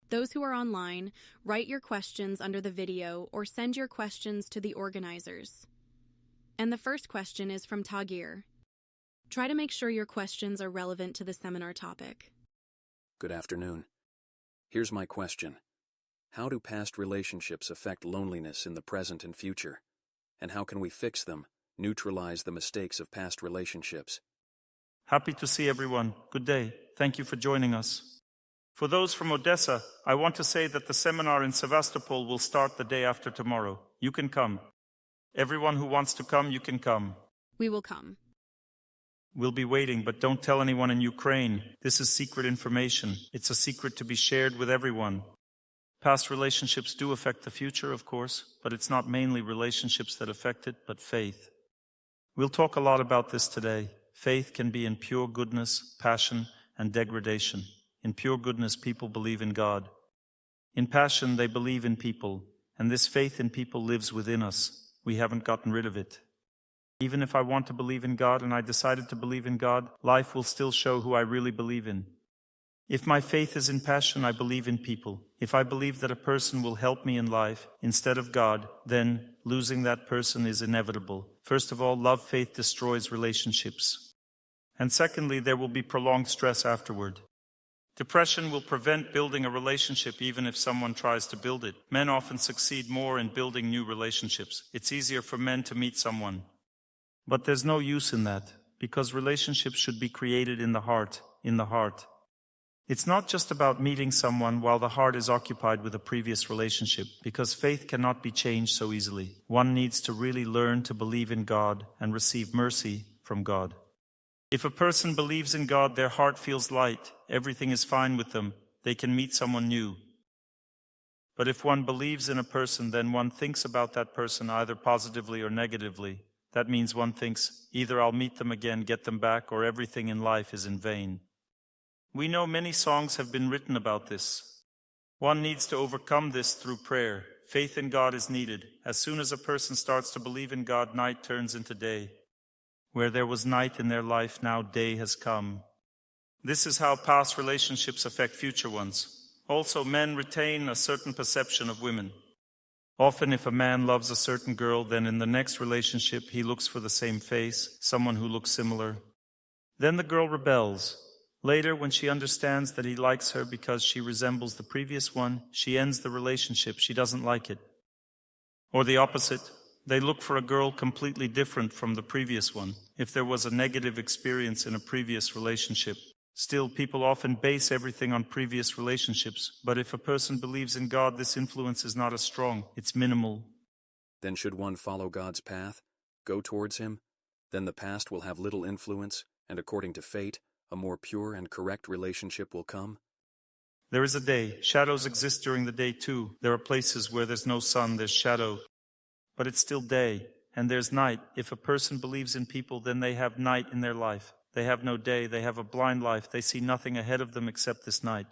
Those who are online, write your questions under the video or send your questions to the organizers. And the first question is from Tagir. Try to make sure your questions are relevant to the seminar topic. Good afternoon. Here's my question. How do past relationships affect loneliness in the present and future? And how can we fix them, neutralize the mistakes of past relationships? Happy to see everyone. Good day. Thank you for joining us. For those from Odessa, I want to say that the seminar in Sevastopol will start the day after tomorrow. You can come. Everyone who wants to come, you can come. We will come. We'll be waiting, but don't tell anyone in Ukraine. This is secret information. It's a secret to be shared with everyone. Past relationships do affect the future, of course, but it's not mainly relationships that affect it, but faith. We'll talk a lot about this today. Faith can be in pure goodness, passion, and degradation. In pure goodness, people believe in God. In passion, they believe in people, and this faith in people lives within us. We haven't gotten rid of it. Even if I want to believe in God and I decided to believe in God, life will still show who I really believe in. If my faith is in passion, I believe in people. If I believe that a person will help me in life instead of God, then losing that person is inevitable. First of all, love faith destroys relationships. And secondly, there will be prolonged stress afterward. Depression will prevent building a relationship even if someone tries to build it. Men often succeed more in building new relationships. It's easier for men to meet someone. But there's no use in that, because relationships should be created in the heart, It's not just about meeting someone while the heart is occupied with a previous relationship, because faith cannot be changed so easily. One needs to really learn to believe in God and receive mercy from God. If a person believes in God, their heart feels light, everything is fine with them, they can meet someone new. But if one believes in a person, then one thinks about that person either positively or negatively. That means one thinks, either I'll meet them again, get them back, or everything in life is in vain. We know many songs have been written about this. One needs to overcome this through prayer. Faith in God is needed. As soon as a person starts to believe in God, night turns into day. Where there was night in their life, now day has come. This is how past relationships affect future ones. Also, men retain a certain perception of women. Often if a man loves a certain girl, then in the next relationship he looks for the same face, someone who looks similar. Then the girl rebels. Later, when she understands that he likes her because she resembles the previous one, she ends the relationship. She doesn't like it. Or the opposite. They look for a girl completely different from the previous one. If there was a negative experience in a previous relationship, still, people often base everything on previous relationships, but if a person believes in God, this influence is not as strong, it's minimal. Then should one follow God's path, go towards Him? Then the past will have little influence, and according to fate, a more pure and correct relationship will come? There is a day. Shadows exist during the day too. There are places where there's no sun, there's shadow. But it's still day, and there's night. If a person believes in people, then they have night in their life. They have no day, they have a blind life. They see nothing ahead of them except this night.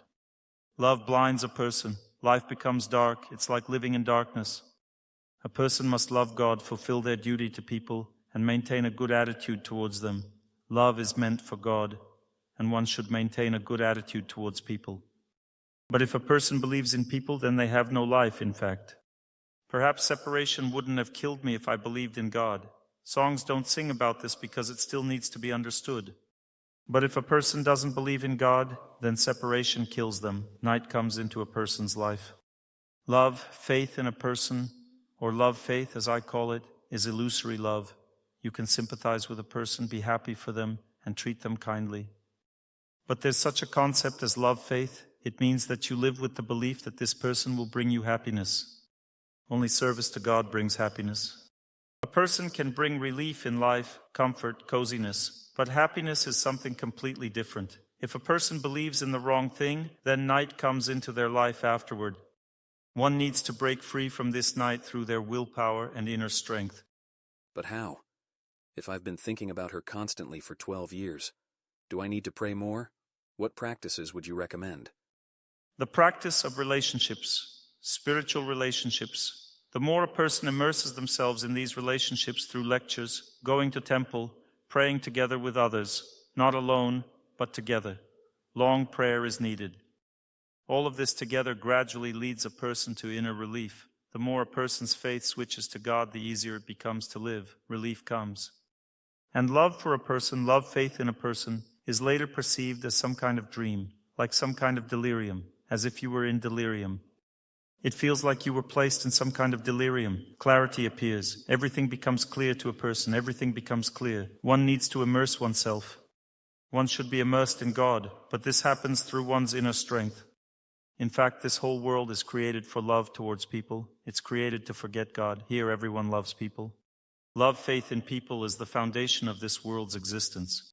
Love blinds a person. Life becomes dark. It's like living in darkness. A person must love God, fulfill their duty to people, and maintain a good attitude towards them. Love is meant for God, and one should maintain a good attitude towards people. But if a person believes in people, then they have no life, in fact. Perhaps separation wouldn't have killed me if I believed in God. Songs don't sing about this because it still needs to be understood. But if a person doesn't believe in God, then separation kills them. Night comes into a person's life. Love, faith in a person, or love faith as I call it, is illusory love. You can sympathize with a person, be happy for them, and treat them kindly. But there's such a concept as love faith. It means that you live with the belief that this person will bring you happiness. Only service to God brings happiness. A person can bring relief in life, comfort, coziness, but happiness is something completely different. If a person believes in the wrong thing, then night comes into their life afterward. One needs to break free from this night through their willpower and inner strength. But how? If I've been thinking about her constantly for 12 years, do I need to pray more? What practices would you recommend? The practice of relationships, spiritual relationships. The more a person immerses themselves in these relationships through lectures, going to temple, praying together with others, not alone, but together. Long prayer is needed. All of this together gradually leads a person to inner relief. The more a person's faith switches to God, the easier it becomes to live. Relief comes. And love for a person, love, faith in a person, is later perceived as some kind of dream, like some kind of delirium, as if you were in delirium. It feels like you were placed in some kind of delirium. Clarity appears. Everything becomes clear to a person. Everything becomes clear. One needs to immerse oneself. One should be immersed in God, but this happens through one's inner strength. In fact, this whole world is created for love towards people. It's created to forget God. Here, everyone loves people. Love, faith in people is the foundation of this world's existence.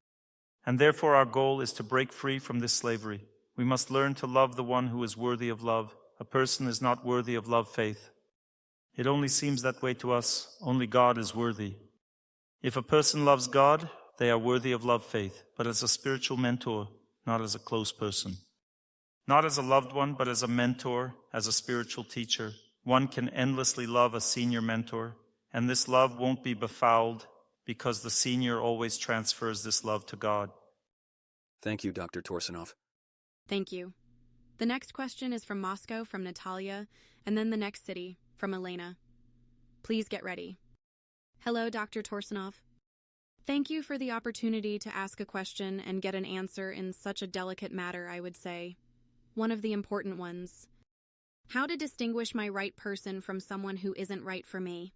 And therefore, our goal is to break free from this slavery. We must learn to love the one who is worthy of love. A person is not worthy of love, faith. It only seems that way to us. Only God is worthy. If a person loves God, they are worthy of love, faith, but as a spiritual mentor, not as a close person. Not as a loved one, but as a mentor, as a spiritual teacher. One can endlessly love a senior mentor, and this love won't be befouled because the senior always transfers this love to God. Thank you, Dr. Torsunov. Thank you. The next question is from Moscow, from Natalia, and then the next city, from Elena. Please get ready. Hello, Dr. Torsunov. Thank you for the opportunity to ask a question and get an answer in such a delicate matter, I would say. One of the important ones. How to distinguish my right person from someone who isn't right for me?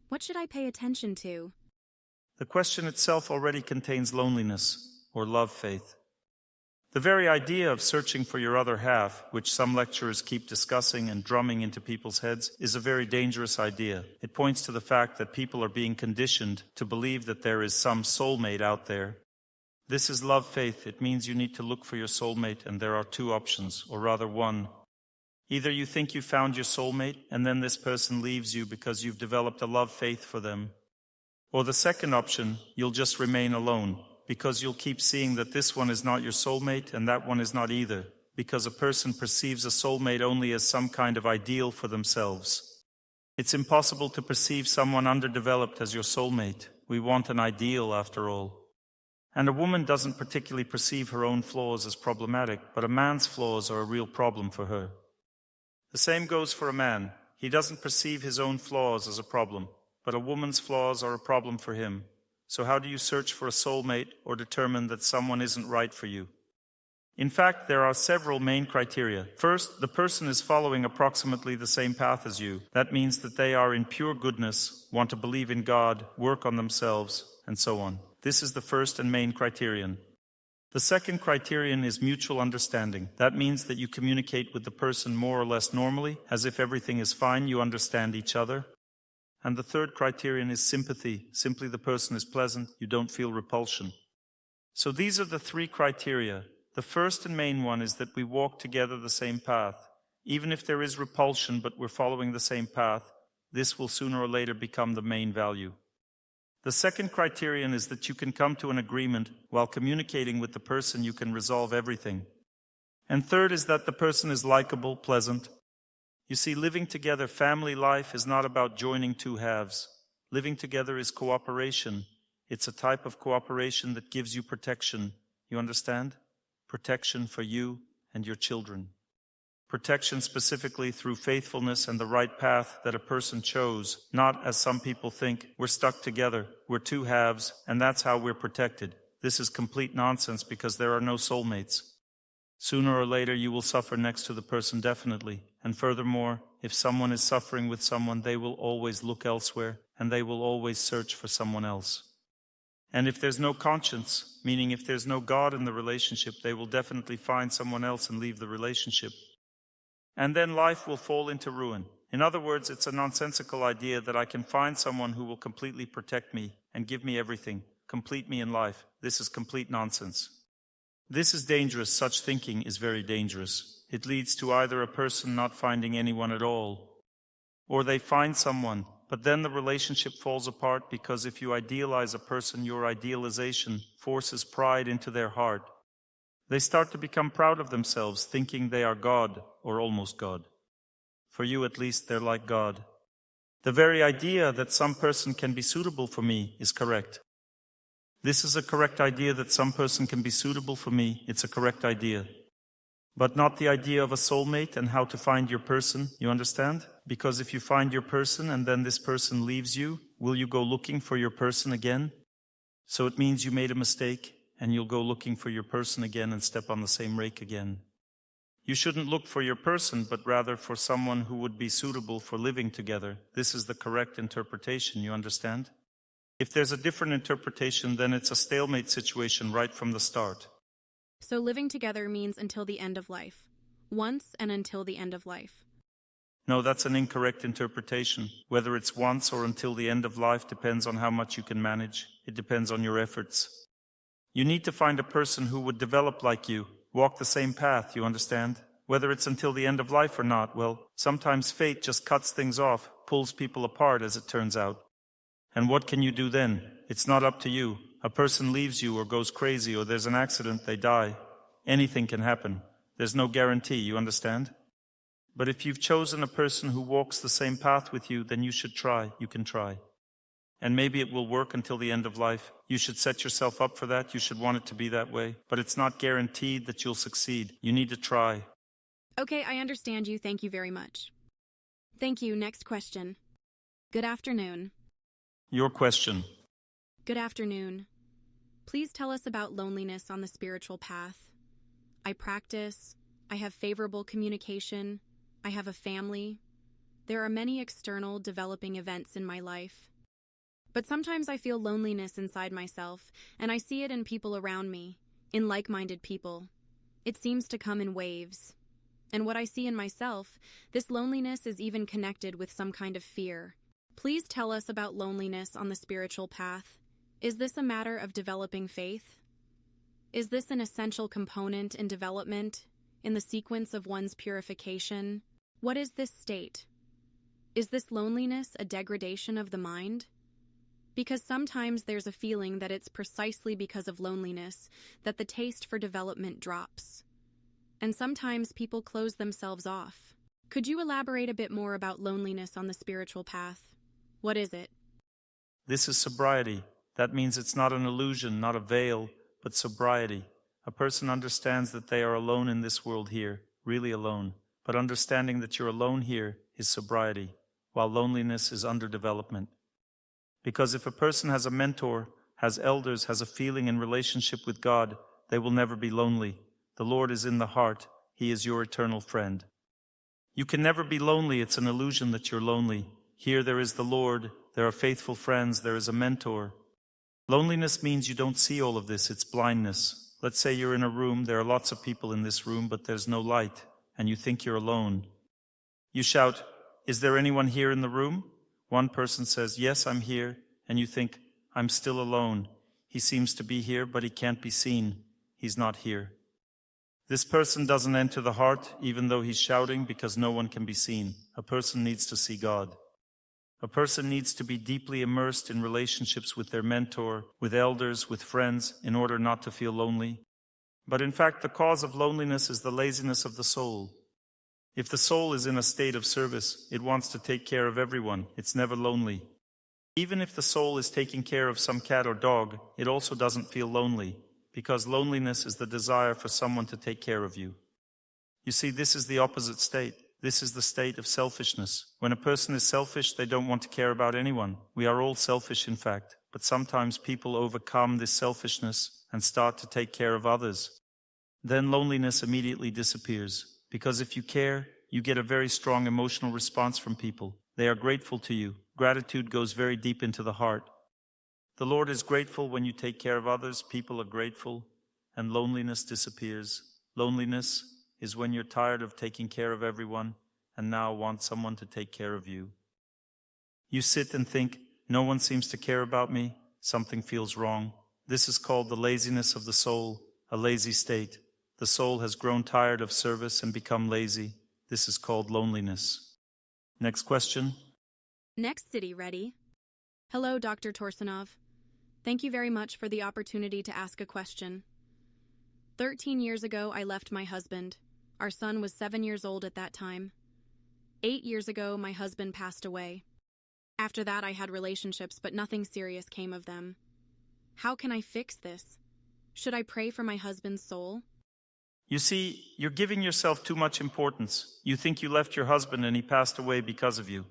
What should I pay attention to? The question itself already contains loneliness, or love, faith. The very idea of searching for your other half, which some lecturers keep discussing and drumming into people's heads, is a very dangerous idea. It points to the fact that people are being conditioned to believe that there is some soulmate out there. This is love, faith. It means you need to look for your soulmate, and there are two options, or rather one. Either you think you found your soulmate, and then this person leaves you because you've developed a love, faith for them. Or the second option, you'll just remain alone, because you'll keep seeing that this one is not your soulmate and that one is not either, because a person perceives a soulmate only as some kind of ideal for themselves. It's impossible to perceive someone underdeveloped as your soulmate. We want an ideal, after all. And a woman doesn't particularly perceive her own flaws as problematic, but a man's flaws are a real problem for her. The same goes for a man. He doesn't perceive his own flaws as a problem, but a woman's flaws are a problem for him. So how do you search for a soulmate or determine that someone isn't right for you? In fact, there are several main criteria. First, the person is following approximately the same path as you. That means that they are in pure goodness, want to believe in God, work on themselves, and so on. This is the first and main criterion. The second criterion is mutual understanding. That means that you communicate with the person more or less normally, as if everything is fine, you understand each other. And the third criterion is sympathy. Simply the person is pleasant, you don't feel repulsion. So these are the three criteria. The first and main one is that we walk together the same path. Even if there is repulsion, but we're following the same path, this will sooner or later become the main value. The second criterion is that you can come to an agreement. While communicating with the person, you can resolve everything. And third is that the person is likable, pleasant. You see, living together, family life, is not about joining two halves. Living together is cooperation. It's a type of cooperation that gives you protection. You understand? Protection for you and your children. Protection specifically through faithfulness and the right path that a person chose, not, as some people think, we're stuck together, we're two halves, and that's how we're protected. This is complete nonsense because there are no soulmates. Sooner or later you will suffer next to the person definitely, and furthermore, if someone is suffering with someone, they will always look elsewhere, and they will always search for someone else. And if there's no conscience, meaning if there's no God in the relationship, they will definitely find someone else and leave the relationship. And then life will fall into ruin. In other words, it's a nonsensical idea that I can find someone who will completely protect me and give me everything, complete me in life. This is complete nonsense. This is dangerous. Such thinking is very dangerous. It leads to either a person not finding anyone at all, or they find someone, but then the relationship falls apart because if you idealize a person, your idealization forces pride into their heart. They start to become proud of themselves, thinking they are God, or almost God. For you, at least, they're like God. The very idea that some person can be suitable for me is correct. This is a correct idea that some person can be suitable for me. It's a correct idea. But not the idea of a soulmate and how to find your person, you understand? Because if you find your person and then this person leaves you, will you go looking for your person again? So it means you made a mistake and you'll go looking for your person again and step on the same rake again. You shouldn't look for your person, but rather for someone who would be suitable for living together. This is the correct interpretation, you understand? If there's a different interpretation, then it's a stalemate situation right from the start. So living together means until the end of life. Once and until the end of life. No, that's an incorrect interpretation. Whether it's once or until the end of life depends on how much you can manage. It depends on your efforts. You need to find a person who would develop like you, walk the same path, you understand? Whether it's until the end of life or not, well, sometimes fate just cuts things off, pulls people apart as it turns out. And what can you do then? It's not up to you. A person leaves you or goes crazy or there's an accident, they die. Anything can happen. There's no guarantee, you understand? But if you've chosen a person who walks the same path with you, then you should try. You can try. And maybe it will work until the end of life. You should set yourself up for that. You should want it to be that way. But it's not guaranteed that you'll succeed. You need to try. Okay, I understand you. Thank you very much. Thank you. Next question. Good afternoon. Your question. Good afternoon. Please tell us about loneliness on the spiritual path. I practice. I have favorable communication. I have a family. There are many external developing events in my life. But sometimes I feel loneliness inside myself, and I see it in people around me, in like-minded people. It seems to come in waves. And what I see in myself, this loneliness is even connected with some kind of fear. Please tell us about loneliness on the spiritual path. Is this a matter of developing faith? Is this an essential component in development, in the sequence of one's purification? What is this state? Is this loneliness a degradation of the mind? Because sometimes there's a feeling that it's precisely because of loneliness that the taste for development drops. And sometimes people close themselves off. Could you elaborate a bit more about loneliness on the spiritual path? What is it? This is sobriety. That means it's not an illusion, not a veil, but sobriety. A person understands that they are alone in this world here, really alone. But understanding that you're alone here is sobriety, while loneliness is underdevelopment. Because if a person has a mentor, has elders, has a feeling in relationship with God, they will never be lonely. The Lord is in the heart. He is your eternal friend. You can never be lonely. It's an illusion that you're lonely. Here there is the Lord. There are faithful friends. There is a mentor. Loneliness means you don't see all of this. It's blindness. Let's say you're in a room. There are lots of people in this room, but there's no light, and you think you're alone. You shout, "Is there anyone here in the room?" One person says, "Yes, I'm here," and you think, "I'm still alone. He seems to be here, but he can't be seen. He's not here." This person doesn't enter the heart, even though he's shouting, because no one can be seen. A person needs to see God. A person needs to be deeply immersed in relationships with their mentor, with elders, with friends, in order not to feel lonely. But in fact, the cause of loneliness is the laziness of the soul. If the soul is in a state of service, it wants to take care of everyone. It's never lonely. Even if the soul is taking care of some cat or dog, it also doesn't feel lonely, because loneliness is the desire for someone to take care of you. You see, this is the opposite state. This is the state of selfishness. When a person is selfish, they don't want to care about anyone. We are all selfish, in fact, but sometimes people overcome this selfishness and start to take care of others. Then loneliness immediately disappears, because if you care, you get a very strong emotional response from people. They are grateful to you. Gratitude goes very deep into the heart. The Lord is grateful when you take care of others. People are grateful, and loneliness disappears. Loneliness is when you're tired of taking care of everyone and now want someone to take care of you. You sit and think, "No one seems to care about me. Something feels wrong." This is called the laziness of the soul, a lazy state. The soul has grown tired of service and become lazy. This is called loneliness. Next question. Next city ready. Hello, Dr. Torsunov. Thank you very much for the opportunity to ask a question. 13 years ago, I left my husband. Our son was 7 years old at that time. 8 years ago, my husband passed away. After that, I had relationships, but nothing serious came of them. How can I fix this? Should I pray for my husband's soul? You see, you're giving yourself too much importance. You think you left your husband and he passed away because of you.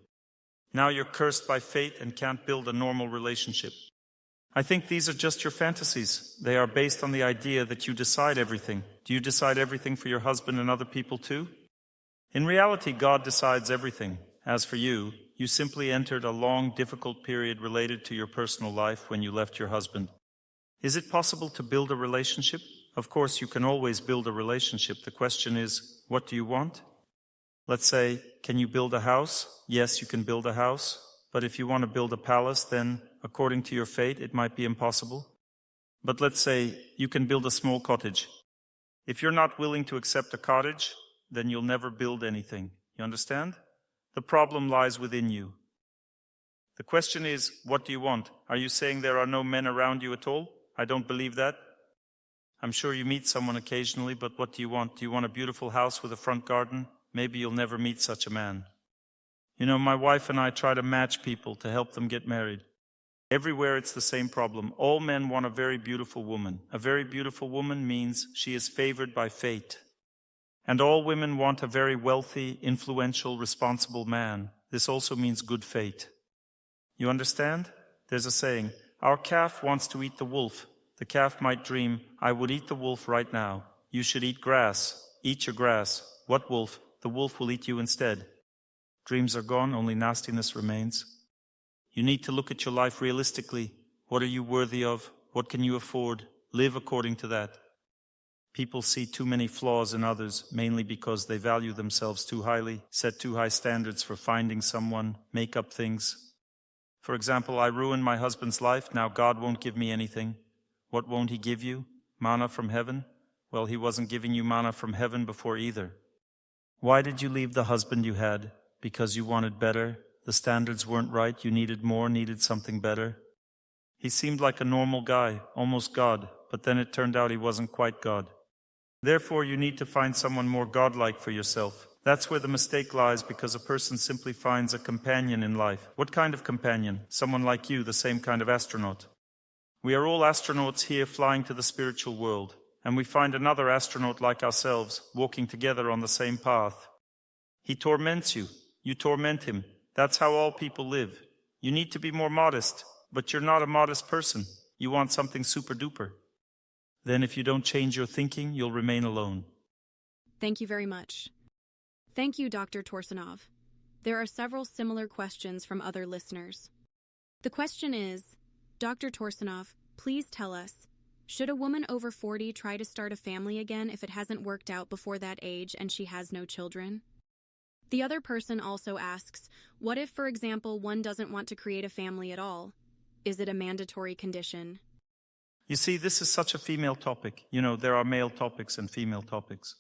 Now you're cursed by fate and can't build a normal relationship. I think these are just your fantasies. They are based on the idea that you decide everything. Do you decide everything for your husband and other people too? In reality, God decides everything. As for you, you simply entered a long, difficult period related to your personal life when you left your husband. Is it possible to build a relationship? Of course, you can always build a relationship. The question is, what do you want? Let's say, can you build a house? Yes, you can build a house. But if you want to build a palace, then, according to your fate, it might be impossible. But let's say you can build a small cottage. If you're not willing to accept a cottage, then you'll never build anything. You understand? The problem lies within you. The question is, what do you want? Are you saying there are no men around you at all? I don't believe that. I'm sure you meet someone occasionally, but what do you want? Do you want a beautiful house with a front garden? Maybe you'll never meet such a man. You know, my wife and I try to match people to help them get married. Everywhere it's the same problem. All men want a very beautiful woman. A very beautiful woman means she is favored by fate. And all women want a very wealthy, influential, responsible man. This also means good fate. You understand? There's a saying, our calf wants to eat the wolf. The calf might dream, I would eat the wolf right now. You should eat grass. Eat your grass. What wolf? The wolf will eat you instead. Dreams are gone, only nastiness remains. You need to look at your life realistically. What are you worthy of? What can you afford? Live according to that. People see too many flaws in others, mainly because they value themselves too highly, set too high standards for finding someone, make up things. For example, I ruined my husband's life, now God won't give me anything. What won't he give you? Manna from heaven? Well, he wasn't giving you manna from heaven before either. Why did you leave the husband you had? Because you wanted better? The standards weren't right, you needed more, needed something better? He seemed like a normal guy, almost God, but then it turned out he wasn't quite God. Therefore, you need to find someone more godlike for yourself. That's where the mistake lies, because a person simply finds a companion in life. What kind of companion? Someone like you, the same kind of astronaut. We are all astronauts here flying to the spiritual world, and we find another astronaut like ourselves, walking together on the same path. He torments you. You torment him. That's how all people live. You need to be more modest, but you're not a modest person. You want something super duper. Then if you don't change your thinking, you'll remain alone. Thank you very much. Thank you, Dr. Torsunov. There are several similar questions from other listeners. The question is, Dr. Torsunov, please tell us, should a woman over 40 try to start a family again if it hasn't worked out before that age and she has no children? The other person also asks, what if, for example, one doesn't want to create a family at all? Is it a mandatory condition? You see, this is such a female topic. You know, there are male topics and female topics.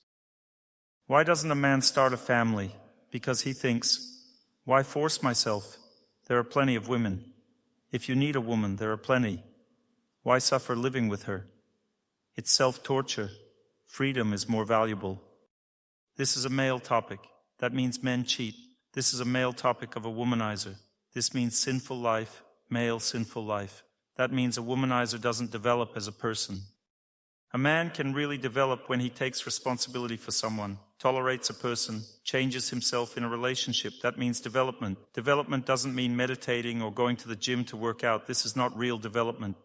Why doesn't a man start a family? Because he thinks, why force myself? There are plenty of women. If you need a woman, there are plenty. Why suffer living with her? It's self-torture. Freedom is more valuable. This is a male topic. That means men cheat. This is a male topic of a womanizer. This means sinful life, male sinful life. That means a womanizer doesn't develop as a person. A man can really develop when he takes responsibility for someone, tolerates a person, changes himself in a relationship. That means development. Development doesn't mean meditating or going to the gym to work out. This is not real development.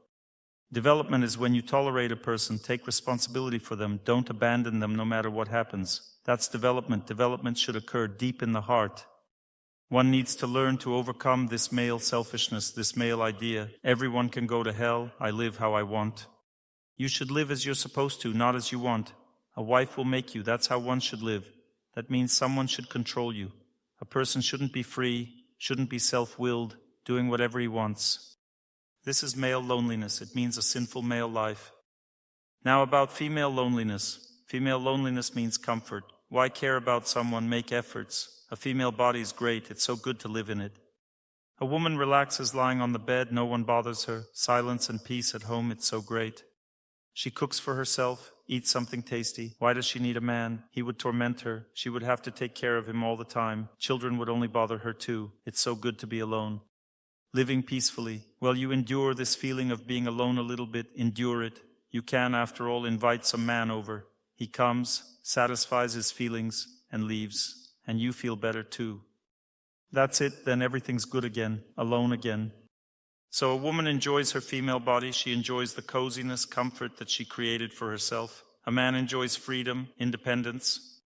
Development is when you tolerate a person, take responsibility for them, don't abandon them no matter what happens. That's development. Development should occur deep in the heart. One needs to learn to overcome this male selfishness, this male idea. Everyone can go to hell. I live how I want. You should live as you're supposed to, not as you want. A wife will make you. That's how one should live. That means someone should control you. A person shouldn't be free, shouldn't be self-willed, doing whatever he wants. This is male loneliness. It means a sinful male life. Now about female loneliness. Female loneliness means comfort. Why care about someone? Make efforts. A female body is great. It's so good to live in it. A woman relaxes lying on the bed. No one bothers her. Silence and peace at home. It's so great. She cooks for herself, eats something tasty. Why does she need a man? He would torment her. She would have to take care of him all the time. Children would only bother her too. It's so good to be alone. Living peacefully. Well, you endure this feeling of being alone a little bit. Endure it. You can, after all, invite some man over. He comes, satisfies his feelings, and leaves, and you feel better too. That's it, then everything's good again, alone again. So a woman enjoys her female body, she enjoys the coziness, comfort that she created for herself. A man enjoys freedom, independence.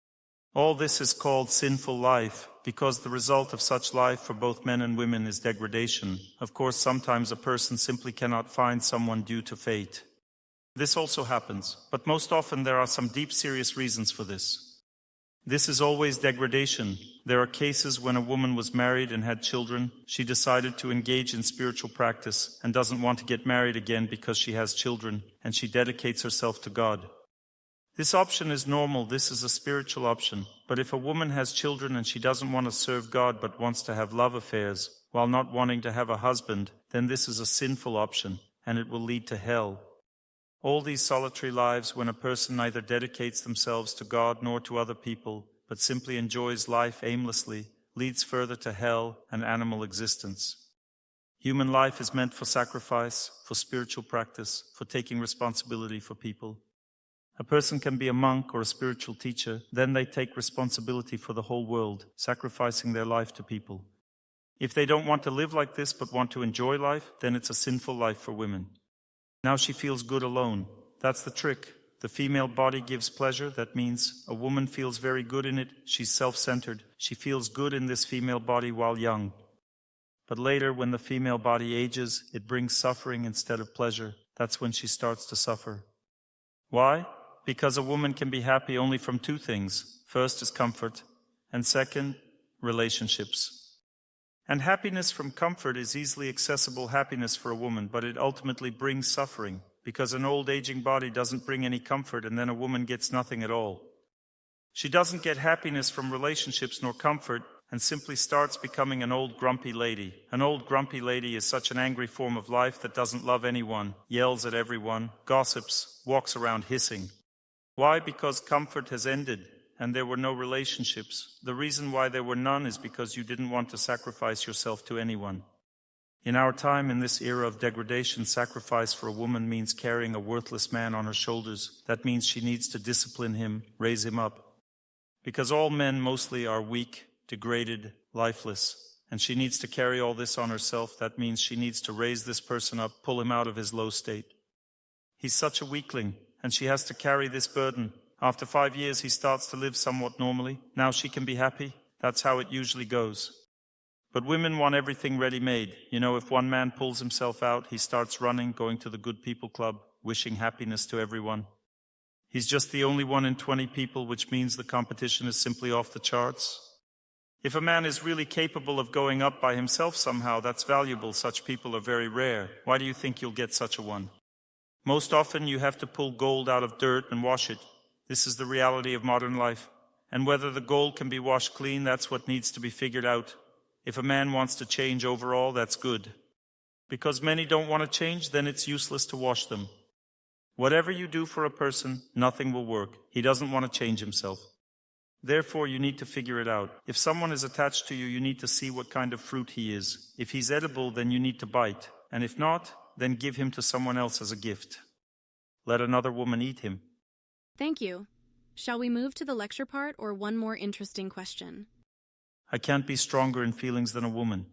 All this is called sinful life, because the result of such life for both men and women is degradation. Of course, sometimes a person simply cannot find someone due to fate. This also happens, but most often there are some deep, serious reasons for this. This is always degradation. There are cases when a woman was married and had children. She decided to engage in spiritual practice and doesn't want to get married again because she has children, and she dedicates herself to God. This option is normal. This is a spiritual option. But if a woman has children and she doesn't want to serve God but wants to have love affairs while not wanting to have a husband, then this is a sinful option, and it will lead to hell. All these solitary lives, when a person neither dedicates themselves to God nor to other people, but simply enjoys life aimlessly, leads further to hell and animal existence. Human life is meant for sacrifice, for spiritual practice, for taking responsibility for people. A person can be a monk or a spiritual teacher, then they take responsibility for the whole world, sacrificing their life to people. If they don't want to live like this but want to enjoy life, then it's a sinful life for women. Now she feels good alone. That's the trick. The female body gives pleasure. That means a woman feels very good in it. She's self-centered. She feels good in this female body while young. But later, when the female body ages, it brings suffering instead of pleasure. That's when she starts to suffer. Why? Because a woman can be happy only from two things. First is comfort, and second, relationships. And happiness from comfort is easily accessible happiness for a woman, but it ultimately brings suffering, because an old aging body doesn't bring any comfort, and then a woman gets nothing at all. She doesn't get happiness from relationships nor comfort, and simply starts becoming an old grumpy lady. An old grumpy lady is such an angry form of life that doesn't love anyone, yells at everyone, gossips, walks around hissing. Why? Because comfort has ended, and there were no relationships. The reason why there were none is because you didn't want to sacrifice yourself to anyone. In our time, in this era of degradation, sacrifice for a woman means carrying a worthless man on her shoulders. That means she needs to discipline him, raise him up. Because all men mostly are weak, degraded, lifeless, and she needs to carry all this on herself. That means she needs to raise this person up, pull him out of his low state. He's such a weakling, and she has to carry this burden. After 5 years, he starts to live somewhat normally. Now she can be happy. That's how it usually goes. But women want everything ready-made. You know, if one man pulls himself out, he starts running, going to the good people club, wishing happiness to everyone. He's just the only one in 20 people, which means the competition is simply off the charts. If a man is really capable of going up by himself somehow, that's valuable. Such people are very rare. Why do you think you'll get such a one? Most often you have to pull gold out of dirt and wash it. This is the reality of modern life. And whether the gold can be washed clean, that's what needs to be figured out. If a man wants to change overall, that's good. Because many don't want to change, then it's useless to wash them. Whatever you do for a person, nothing will work. He doesn't want to change himself. Therefore, you need to figure it out. If someone is attached to you, you need to see what kind of fruit he is. If he's edible, then you need to bite. And if not, then give him to someone else as a gift. Let another woman eat him. Thank you. Shall we move to the lecture part or one more interesting question? I can't be stronger in feelings than a woman.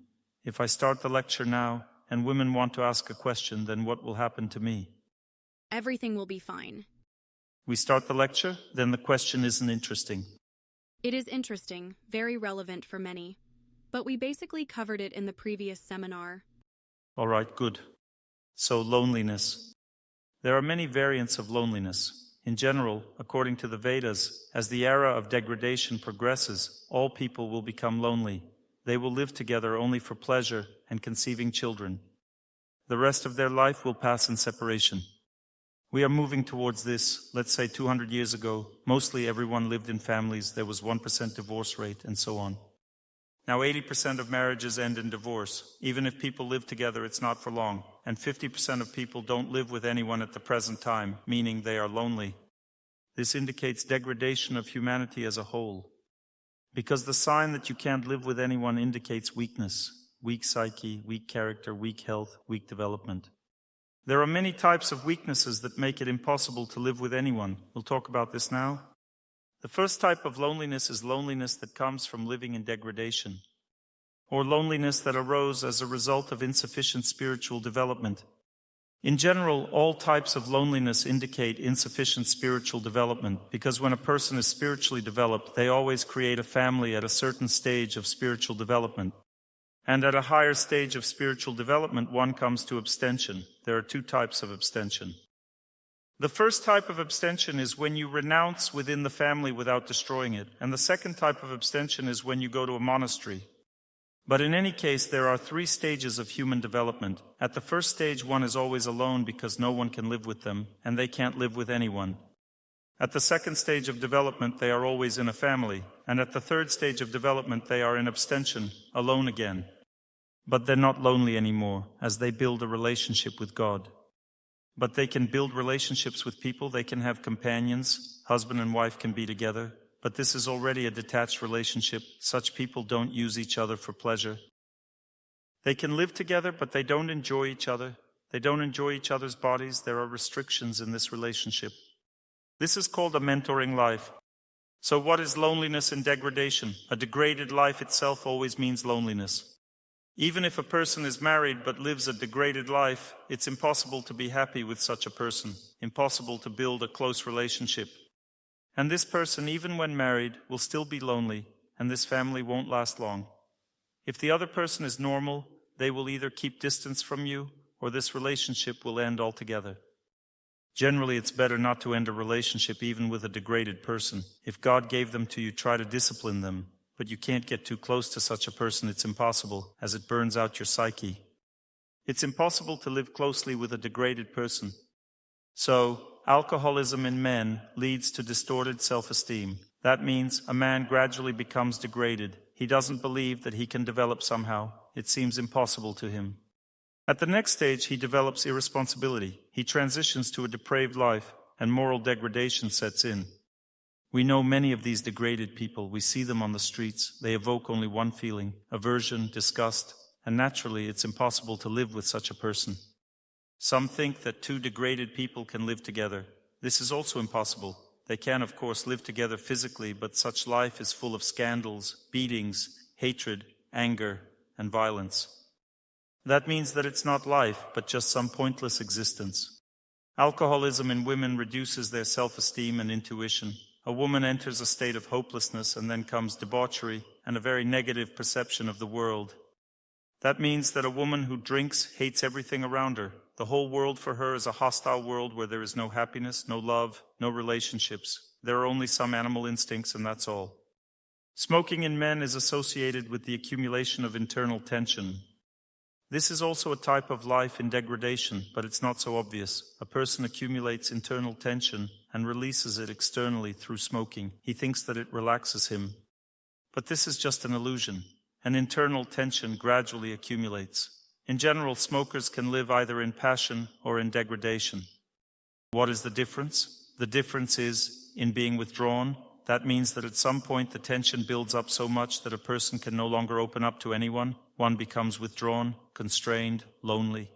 If I start the lecture now and women want to ask a question, then what will happen to me? Everything will be fine. We start the lecture, then the question isn't interesting. It is interesting, very relevant for many. But we basically covered it in the previous seminar. All right, good. So, loneliness. There are many variants of loneliness. In general, according to the Vedas, as the era of degradation progresses, all people will become lonely. They will live together only for pleasure and conceiving children. The rest of their life will pass in separation. We are moving towards this. Let's say 200 years ago, mostly everyone lived in families, there was 1% divorce rate, and so on. Now 80% of marriages end in divorce. Even if people live together, it's not for long. And 50% of people don't live with anyone at the present time, meaning they are lonely. This indicates degradation of humanity as a whole. Because the sign that you can't live with anyone indicates weakness, weak psyche, weak character, weak health, weak development. There are many types of weaknesses that make it impossible to live with anyone. We'll talk about this now. The first type of loneliness is loneliness that comes from living in degradation, or loneliness that arose as a result of insufficient spiritual development. In general, all types of loneliness indicate insufficient spiritual development, because when a person is spiritually developed, they always create a family at a certain stage of spiritual development. And at a higher stage of spiritual development, one comes to abstention. There are two types of abstention. The first type of abstention is when you renounce within the family without destroying it, and the second type of abstention is when you go to a monastery. But in any case, there are three stages of human development. At the first stage, one is always alone because no one can live with them, and they can't live with anyone. At the second stage of development, they are always in a family, and at the third stage of development, they are in abstention, alone again. But they're not lonely anymore, as they build a relationship with God. But they can build relationships with people, they can have companions, husband and wife can be together. But this is already a detached relationship. Such people don't use each other for pleasure. They can live together, but they don't enjoy each other. They don't enjoy each other's bodies. There are restrictions in this relationship. This is called a mentoring life. So what is loneliness and degradation? A degraded life itself always means loneliness. Even if a person is married but lives a degraded life, it's impossible to be happy with such a person, impossible to build a close relationship. And this person, even when married, will still be lonely, and this family won't last long. If the other person is normal, they will either keep distance from you, or this relationship will end altogether. Generally, it's better not to end a relationship even with a degraded person. If God gave them to you, try to discipline them. But you can't get too close to such a person, it's impossible, as it burns out your psyche. It's impossible to live closely with a degraded person. So, alcoholism in men leads to distorted self-esteem. That means a man gradually becomes degraded. He doesn't believe that he can develop somehow. It seems impossible to him. At the next stage, he develops irresponsibility. He transitions to a depraved life, and moral degradation sets in. We know many of these degraded people. We see them on the streets. They evoke only one feeling: aversion, disgust, and naturally it's impossible to live with such a person. Some think that two degraded people can live together. This is also impossible. They can, of course, live together physically, but such life is full of scandals, beatings, hatred, anger, and violence. That means that it's not life, but just some pointless existence. Alcoholism in women reduces their self-esteem and intuition. A woman enters a state of hopelessness, and then comes debauchery and a very negative perception of the world. That means that a woman who drinks hates everything around her. The whole world for her is a hostile world where there is no happiness, no love, no relationships. There are only some animal instincts, and that's all. Smoking in men is associated with the accumulation of internal tension. This is also a type of life in degradation, but it's not so obvious. A person accumulates internal tension and releases it externally through smoking. He thinks that it relaxes him. But this is just an illusion. An internal tension gradually accumulates. In general, smokers can live either in passion or in degradation. What is the difference? The difference is in being withdrawn. That means that at some point the tension builds up so much that a person can no longer open up to anyone. One becomes withdrawn, constrained, lonely.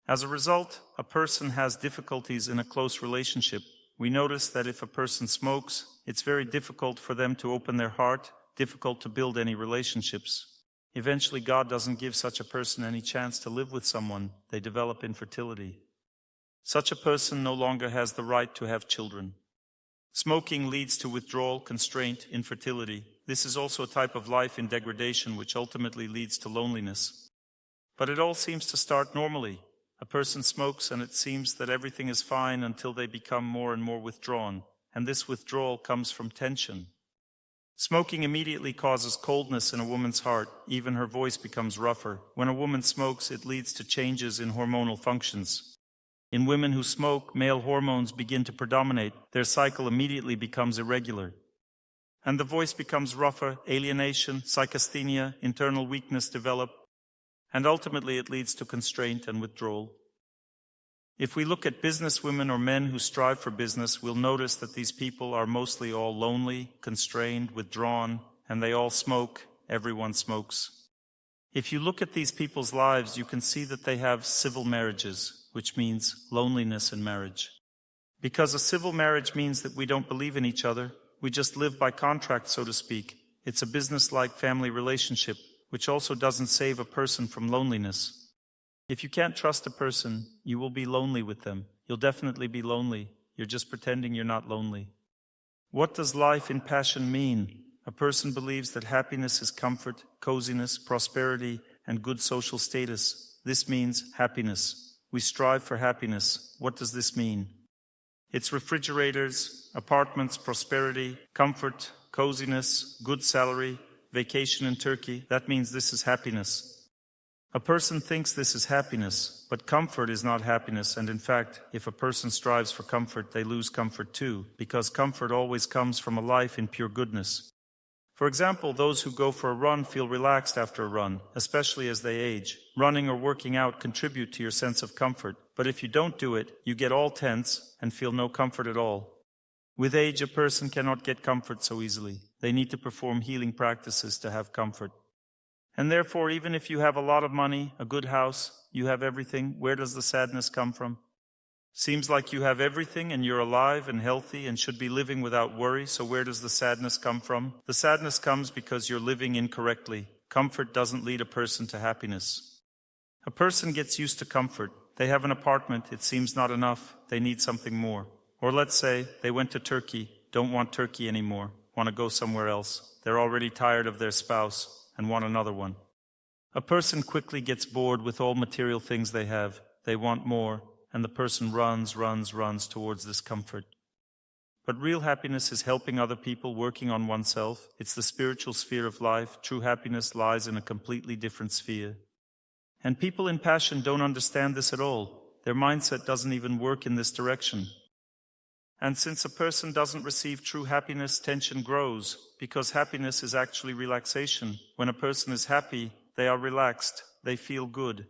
As a result, a person has difficulties in a close relationship. We notice that if a person smokes, it's very difficult for them to open their heart, difficult to build any relationships. Eventually, God doesn't give such a person any chance to live with someone. They develop infertility. Such a person no longer has the right to have children. Smoking leads to withdrawal, constraint, infertility. This is also a type of life in degradation which ultimately leads to loneliness. But it all seems to start normally. A person smokes and it seems that everything is fine until they become more and more withdrawn. And this withdrawal comes from tension. Smoking immediately causes coldness in a woman's heart. Even her voice becomes rougher. When a woman smokes, it leads to changes in hormonal functions. In women who smoke, male hormones begin to predominate. Their cycle immediately becomes irregular. And the voice becomes rougher, alienation, psychasthenia, internal weakness develop, and ultimately it leads to constraint and withdrawal. If we look at businesswomen or men who strive for business, we'll notice that these people are mostly all lonely, constrained, withdrawn, and they all smoke. Everyone smokes. If you look at these people's lives, you can see that they have civil marriages. which means loneliness in marriage. Because a civil marriage means that we don't believe in each other, we just live by contract, so to speak. It's a business-like family relationship, which also doesn't save a person from loneliness. If you can't trust a person, you will be lonely with them. You'll definitely be lonely. You're just pretending you're not lonely. What does life in passion mean? A person believes that happiness is comfort, coziness, prosperity, and good social status. This means happiness. We strive for happiness. What does this mean? It's refrigerators, apartments, prosperity, comfort, coziness, good salary, vacation in Turkey. That means this is happiness. A person thinks this is happiness, but comfort is not happiness, and in fact, if a person strives for comfort, they lose comfort too, because comfort always comes from a life in pure goodness. For example, those who go for a run feel relaxed after a run, especially as they age. Running or working out contribute to your sense of comfort, but if you don't do it, you get all tense and feel no comfort at all. With age, a person cannot get comfort so easily. They need to perform healing practices to have comfort. And therefore, even if you have a lot of money, a good house, you have everything, where does the sadness come from? Seems like you have everything and you're alive and healthy and should be living without worry, so where does the sadness come from? The sadness comes because you're living incorrectly. Comfort doesn't lead a person to happiness. A person gets used to comfort. They have an apartment, it seems not enough, they need something more. Or let's say they went to Turkey, don't want Turkey anymore, want to go somewhere else. They're already tired of their spouse and want another one. A person quickly gets bored with all material things they have. They want more, and the person runs towards this comfort. But real happiness is helping other people, working on oneself. It's the spiritual sphere of life. True happiness lies in a completely different sphere. And people in passion don't understand this at all. Their mindset doesn't even work in this direction. And since a person doesn't receive true happiness, tension grows, because happiness is actually relaxation. When a person is happy, they are relaxed, they feel good.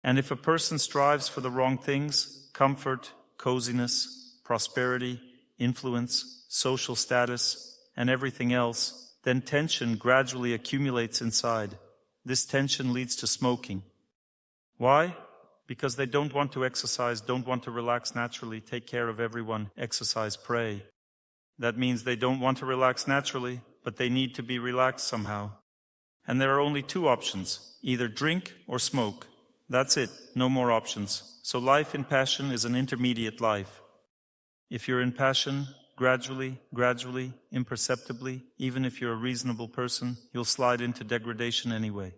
And if a person strives for the wrong things, comfort, coziness, prosperity, influence, social status, and everything else, then tension gradually accumulates inside. This tension leads to smoking. Why? Because they don't want to exercise, don't want to relax naturally, take care of everyone, exercise, pray. That means they don't want to relax naturally, but they need to be relaxed somehow. And there are only two options, either drink or smoke. That's it, no more options. So life in passion is an intermediate life. If you're in passion, gradually, imperceptibly, even if you're a reasonable person, you'll slide into degradation anyway.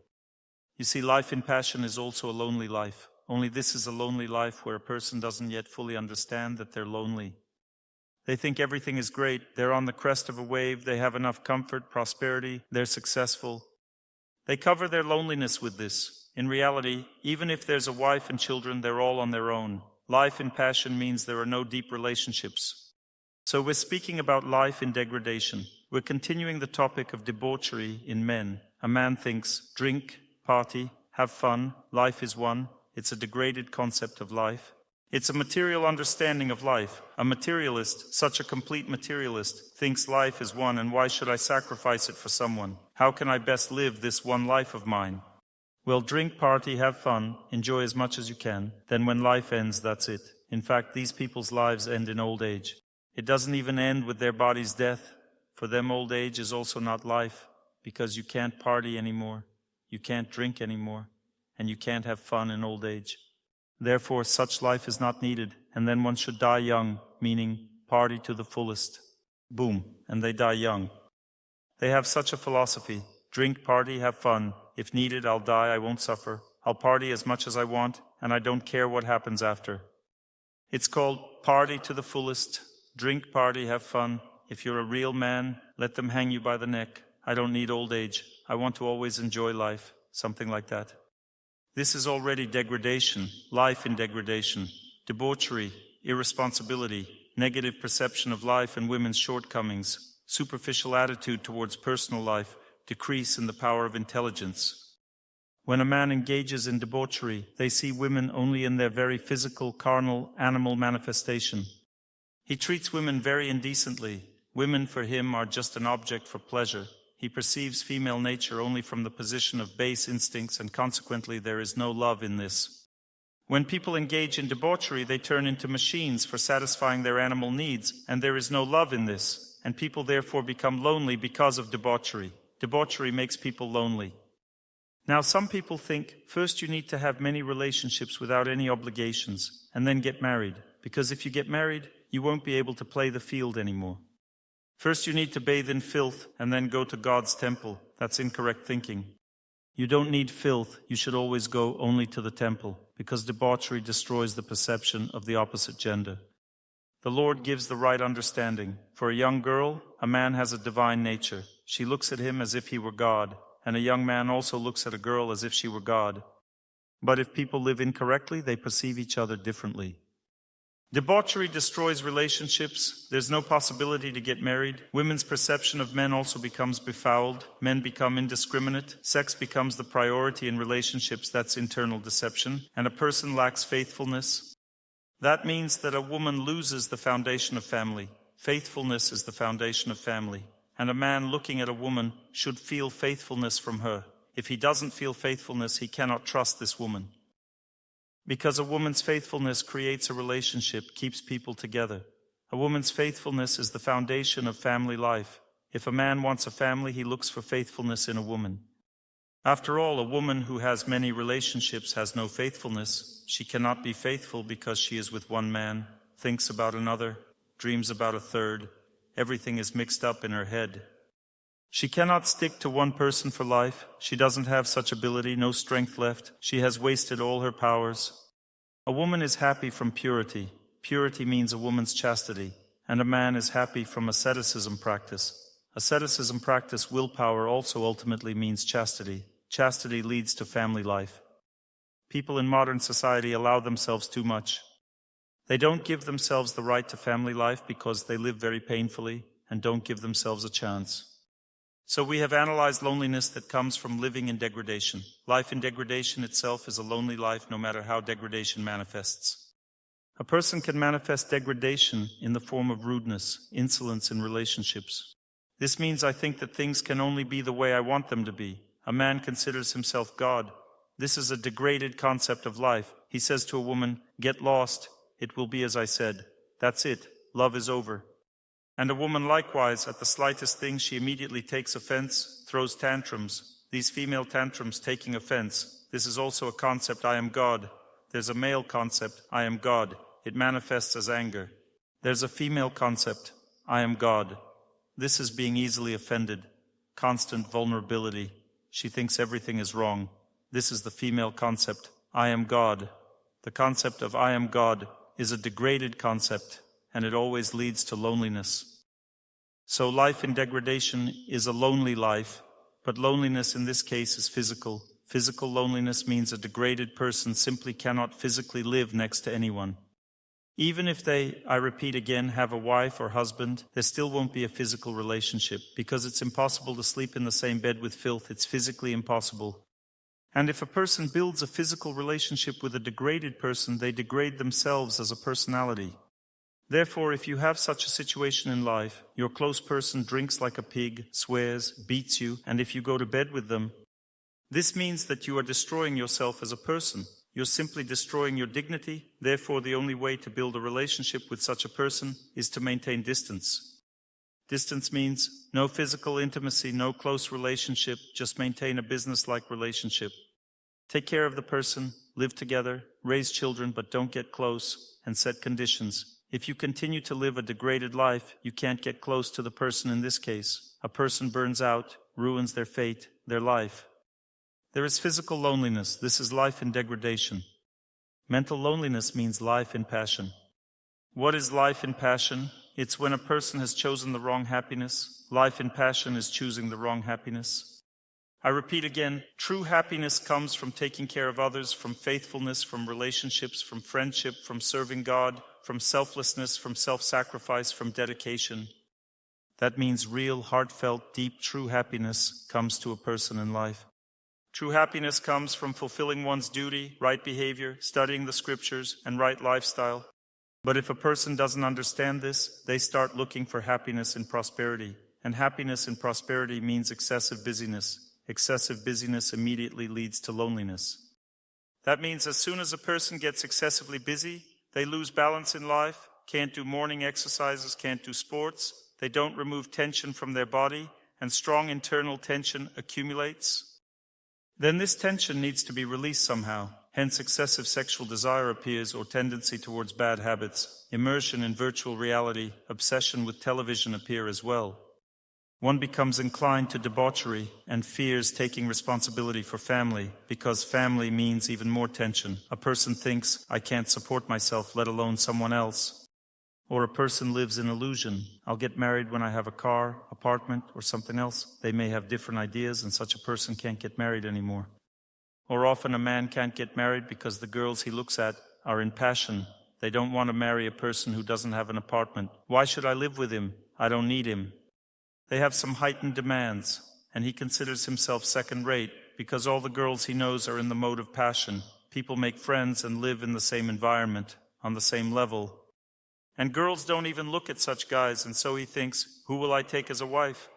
You see, life in passion is also a lonely life. Only this is a lonely life where a person doesn't yet fully understand that they're lonely. They think everything is great, they're on the crest of a wave, they have enough comfort, prosperity, they're successful. They cover their loneliness with this. In reality, even if there's a wife and children, they're all on their own. Life in passion means there are no deep relationships. So we're speaking about life in degradation. We're continuing the topic of debauchery in men. A man thinks, drink, party, have fun, life is one. It's a degraded concept of life. It's a material understanding of life. A materialist, such a complete materialist, thinks life is one, and why should I sacrifice it for someone? How can I best live this one life of mine? Well, drink, party, have fun, enjoy as much as you can. Then when life ends, that's it. In fact, these people's lives end in old age. It doesn't even end with their body's death. For them, old age is also not life, because you can't party anymore, you can't drink anymore, and you can't have fun in old age. Therefore, such life is not needed, and then one should die young, meaning party to the fullest. Boom, and they die young. They have such a philosophy. Drink, party, have fun. If needed, I'll die, I won't suffer. I'll party as much as I want, and I don't care what happens after. It's called party to the fullest. Drink, party, have fun. If you're a real man, let them hang you by the neck. I don't need old age. I want to always enjoy life. Something like that. This is already degradation, life in degradation, debauchery, irresponsibility, negative perception of life and women's shortcomings, superficial attitude towards personal life, decrease in the power of intelligence. When a man engages in debauchery, they see women only in their very physical, carnal, animal manifestation. He treats women very indecently. Women for him are just an object for pleasure. He perceives female nature only from the position of base instincts, and consequently there is no love in this. When people engage in debauchery, they turn into machines for satisfying their animal needs, and there is no love in this, and people therefore become lonely because of debauchery. Debauchery makes people lonely. Now, some people think, first you need to have many relationships without any obligations, and then get married, because if you get married, you won't be able to play the field anymore. First you need to bathe in filth, and then go to God's temple. That's incorrect thinking. You don't need filth, you should always go only to the temple, because debauchery destroys the perception of the opposite gender. The Lord gives the right understanding. For a young girl, a man has a divine nature. She looks at him as if he were God, and a young man also looks at a girl as if she were God. But if people live incorrectly, they perceive each other differently. Debauchery destroys relationships. There's no possibility to get married. Women's perception of men also becomes befouled. Men become indiscriminate. Sex becomes the priority in relationships. That's internal deception. And a person lacks faithfulness. That means that a woman loses the foundation of family. Faithfulness is the foundation of family. And a man looking at a woman should feel faithfulness from her. If he doesn't feel faithfulness, he cannot trust this woman. Because a woman's faithfulness creates a relationship, keeps people together. A woman's faithfulness is the foundation of family life. If a man wants a family, he looks for faithfulness in a woman. After all, a woman who has many relationships has no faithfulness. She cannot be faithful because she is with one man, thinks about another, dreams about a third. Everything is mixed up in her head. She cannot stick to one person for life. She doesn't have such ability, no strength left. She has wasted all her powers. A woman is happy from purity. Purity means a woman's chastity. And a man is happy from asceticism practice. Asceticism practice, willpower, also ultimately means chastity. Chastity leads to family life. People in modern society allow themselves too much. They don't give themselves the right to family life because they live very painfully and don't give themselves a chance. So we have analyzed loneliness that comes from living in degradation. Life in degradation itself is a lonely life, no matter how degradation manifests. A person can manifest degradation in the form of rudeness, insolence in relationships. This means I think that things can only be the way I want them to be. A man considers himself God. This is a degraded concept of life. He says to a woman, "Get lost. It will be as I said." That's it. Love is over. And a woman likewise, at the slightest thing, she immediately takes offense, throws tantrums. These female tantrums taking offense. This is also a concept, I am God. There's a male concept, I am God. It manifests as anger. There's a female concept, I am God. This is being easily offended. Constant vulnerability. She thinks everything is wrong. This is the female concept, I am God. The concept of I am God is a degraded concept, and it always leads to loneliness. So life in degradation is a lonely life, but loneliness in this case is physical. Physical loneliness means a degraded person simply cannot physically live next to anyone. Even if they, I repeat again, have a wife or husband, there still won't be a physical relationship, because it's impossible to sleep in the same bed with filth. It's physically impossible. And if a person builds a physical relationship with a degraded person, they degrade themselves as a personality. Therefore, if you have such a situation in life, your close person drinks like a pig, swears, beats you, and if you go to bed with them, this means that you are destroying yourself as a person. You're simply destroying your dignity. Therefore, the only way to build a relationship with such a person is to maintain distance. Distance means no physical intimacy, no close relationship, just maintain a business-like relationship. Take care of the person, live together, raise children, but don't get close, and set conditions. If you continue to live a degraded life, you can't get close to the person in this case. A person burns out, ruins their fate, their life. There is physical loneliness. This is life in degradation. Mental loneliness means life in passion. What is life in passion? It's when a person has chosen the wrong happiness. Life in passion is choosing the wrong happiness. I repeat again, true happiness comes from taking care of others, from faithfulness, from relationships, from friendship, from serving God, from selflessness, from self-sacrifice, from dedication. That means real, heartfelt, deep, true happiness comes to a person in life. True happiness comes from fulfilling one's duty, right behavior, studying the scriptures, and right lifestyle. But if a person doesn't understand this, they start looking for happiness in prosperity. And happiness in prosperity means excessive busyness. Excessive busyness immediately leads to loneliness. That means as soon as a person gets excessively busy, they lose balance in life, can't do morning exercises, can't do sports, they don't remove tension from their body, and strong internal tension accumulates. Then this tension needs to be released somehow. Hence excessive sexual desire appears, or tendency towards bad habits. Immersion in virtual reality, obsession with television appear as well. One becomes inclined to debauchery and fears taking responsibility for family, because family means even more tension. A person thinks, I can't support myself, let alone someone else. Or a person lives in illusion. I'll get married when I have a car, apartment, or something else. They may have different ideas, and such a person can't get married anymore. Or often a man can't get married because the girls he looks at are in passion. They don't want to marry a person who doesn't have an apartment. Why should I live with him? I don't need him. They have some heightened demands, and he considers himself second-rate because all the girls he knows are in the mode of passion. People make friends and live in the same environment, on the same level. And girls don't even look at such guys, and so he thinks, who will I take as a wife?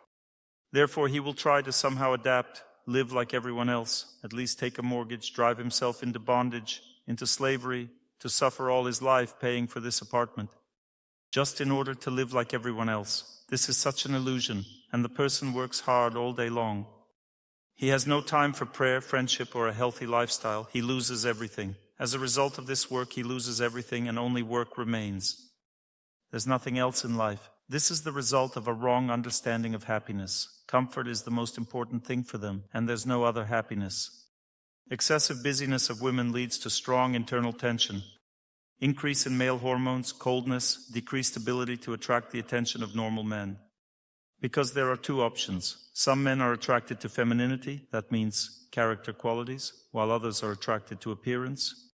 Therefore he will try to somehow adapt, live like everyone else, at least take a mortgage, drive himself into bondage, into slavery, to suffer all his life paying for this apartment, just in order to live like everyone else. This is such an illusion, and the person works hard all day long. He has no time for prayer, friendship, or a healthy lifestyle. He loses everything. As a result of this work, he loses everything, and only work remains. There's nothing else in life. This is the result of a wrong understanding of happiness. Comfort is the most important thing for them, and there's no other happiness. Excessive busyness of women leads to strong internal tension. Increase in male hormones, coldness, decreased ability to attract the attention of normal men. Because there are two options. Some men are attracted to femininity, that means character qualities, while others are attracted to appearance.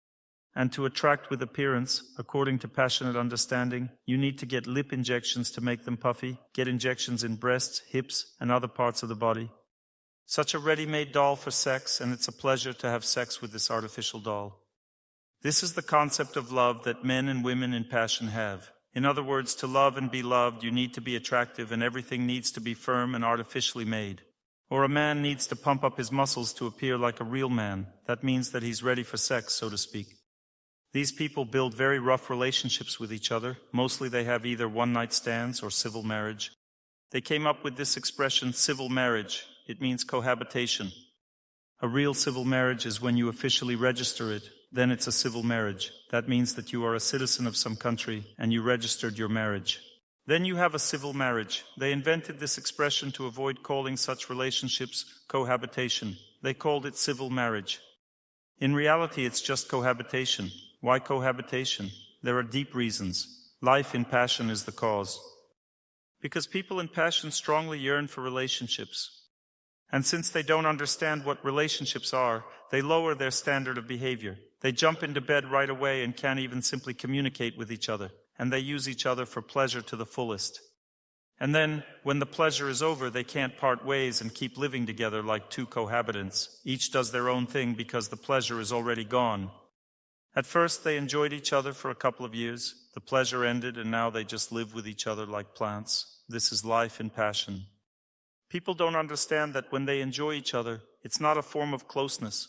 And to attract with appearance, according to passionate understanding, you need to get lip injections to make them puffy, get injections in breasts, hips, and other parts of the body. Such a ready-made doll for sex, and it's a pleasure to have sex with this artificial doll. This is the concept of love that men and women in passion have. In other words, to love and be loved, you need to be attractive, and everything needs to be firm and artificially made. Or a man needs to pump up his muscles to appear like a real man. That means that he's ready for sex, so to speak. These people build very rough relationships with each other. Mostly they have either one-night stands or civil marriage. They came up with this expression, civil marriage. It means cohabitation. A real civil marriage is when you officially register it. Then it's a civil marriage. That means that you are a citizen of some country and you registered your marriage. Then you have a civil marriage. They invented this expression to avoid calling such relationships cohabitation. They called it civil marriage. In reality, it's just cohabitation. Why cohabitation? There are deep reasons. Life in passion is the cause. Because people in passion strongly yearn for relationships. And since they don't understand what relationships are, they lower their standard of behavior. They jump into bed right away and can't even simply communicate with each other. And they use each other for pleasure to the fullest. And then, when the pleasure is over, they can't part ways and keep living together like two cohabitants. Each does their own thing because the pleasure is already gone. At first, they enjoyed each other for a couple of years. The pleasure ended, and now they just live with each other like plants. This is life in passion. People don't understand that when they enjoy each other, it's not a form of closeness.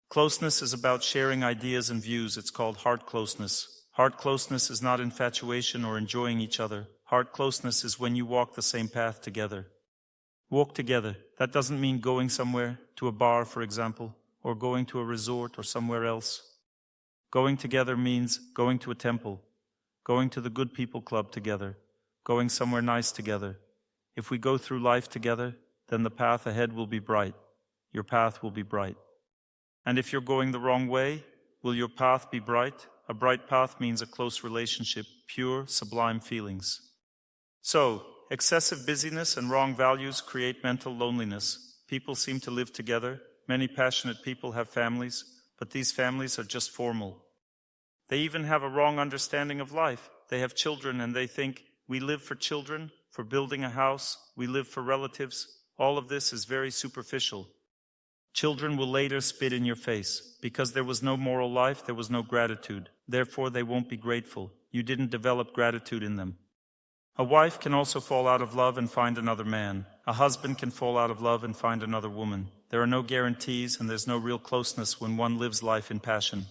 Closeness is about sharing ideas and views. It's called heart closeness. Heart closeness is not infatuation or enjoying each other. Heart closeness is when you walk the same path together. Walk together. That doesn't mean going somewhere, to a bar, for example, or going to a resort or somewhere else. Going together means going to a temple, going to the good people club together, going somewhere nice together. If we go through life together, then the path ahead will be bright. Your path will be bright. And if you're going the wrong way, will your path be bright? A bright path means a close relationship, pure, sublime feelings. So, excessive busyness and wrong values create mental loneliness. People seem to live together. Many passionate people have families, but these families are just formal. They even have a wrong understanding of life. They have children and they think, we live for children, for building a house, we live for relatives. All of this is very superficial. Children will later spit in your face. Because there was no moral life, there was no gratitude. Therefore, they won't be grateful. You didn't develop gratitude in them. A wife can also fall out of love and find another man. A husband can fall out of love and find another woman. There are no guarantees, and there's no real closeness when one lives life in passion.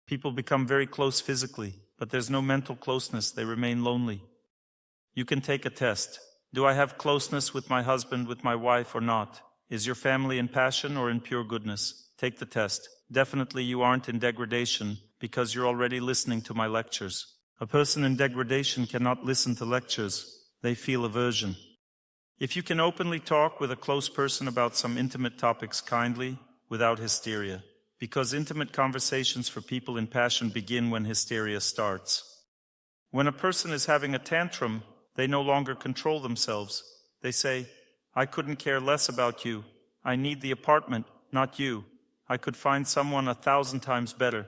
People become very close physically, but there's no mental closeness. They remain lonely. You can take a test. Do I have closeness with my husband, with my wife, or not? Is your family in passion or in pure goodness? Take the test. Definitely you aren't in degradation, because you're already listening to my lectures. A person in degradation cannot listen to lectures. They feel aversion. If you can openly talk with a close person about some intimate topics kindly, without hysteria, because intimate conversations for people in passion begin when hysteria starts. When a person is having a tantrum, they no longer control themselves. They say, I couldn't care less about you. I need the apartment, not you. I could find someone 1,000 times better.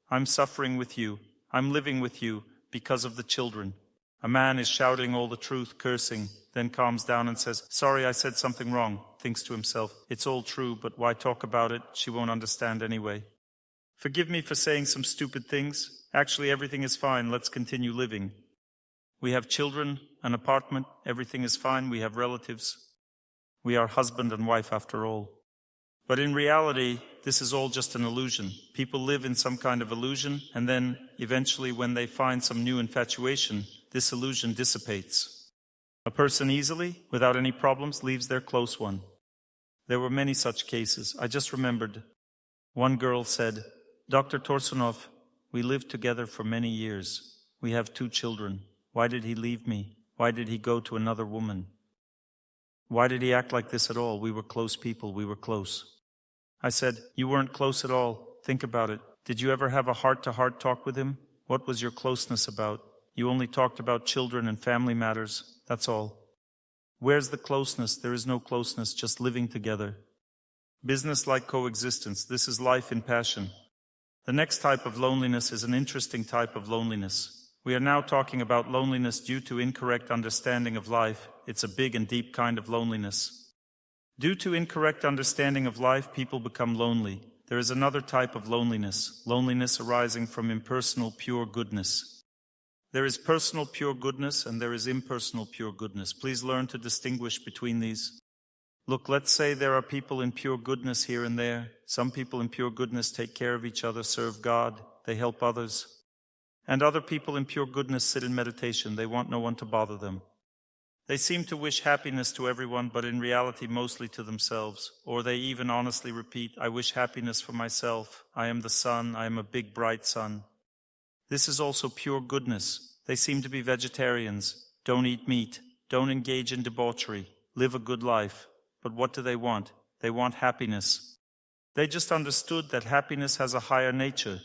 I'm suffering with you. I'm living with you because of the children. A man is shouting all the truth, cursing, then calms down and says, sorry, I said something wrong. Thinks to himself, it's all true, but why talk about it? She won't understand anyway. Forgive me for saying some stupid things. Actually, everything is fine. Let's continue living. We have children, an apartment, everything is fine. We have relatives. We are husband and wife after all. But in reality, this is all just an illusion. People live in some kind of illusion, and then, eventually, when they find some new infatuation, this illusion dissipates. A person easily, without any problems, leaves their close one. There were many such cases. I just remembered. One girl said, Dr. Torsunov, we lived together for many years. We have 2 children. Why did he leave me? Why did he go to another woman? Why did he act like this at all? We were close people. We were close. I said, you weren't close at all. Think about it. Did you ever have a heart-to-heart talk with him? What was your closeness about? You only talked about children and family matters. That's all. Where's the closeness? There is no closeness, just living together. Business-like coexistence. This is life in passion. The next type of loneliness is an interesting type of loneliness. We are now talking about loneliness due to incorrect understanding of life. It's a big and deep kind of loneliness. Due to incorrect understanding of life, people become lonely. There is another type of loneliness arising from impersonal pure goodness. There is personal pure goodness and there is impersonal pure goodness. Please learn to distinguish between these. Look, let's say there are people in pure goodness here and there. Some people in pure goodness take care of each other, serve God, they help others. And other people in pure goodness sit in meditation. They want no one to bother them. They seem to wish happiness to everyone, but in reality mostly to themselves. Or they even honestly repeat, I wish happiness for myself. I am the sun. I am a big bright sun. This is also pure goodness. They seem to be vegetarians. Don't eat meat. Don't engage in debauchery. Live a good life. But what do they want? They want happiness. They just understood that happiness has a higher nature,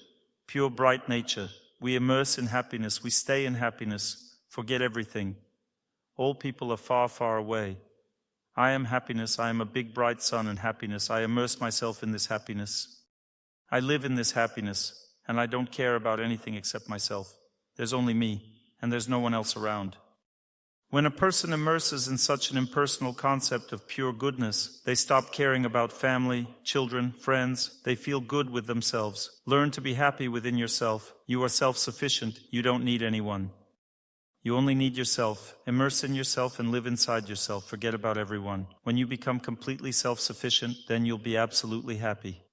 pure bright nature. We immerse in happiness. We stay in happiness. Forget everything. All people are far, far away. I am happiness. I am a big bright sun in happiness. I immerse myself in this happiness. I live in this happiness, and I don't care about anything except myself. There's only me, and there's no one else around. When a person immerses in such an impersonal concept of pure goodness, they stop caring about family, children, friends. They feel good with themselves. Learn to be happy within yourself. You are self-sufficient. You don't need anyone. You only need yourself. Immerse in yourself and live inside yourself. Forget about everyone. When you become completely self-sufficient, then you'll be absolutely happy.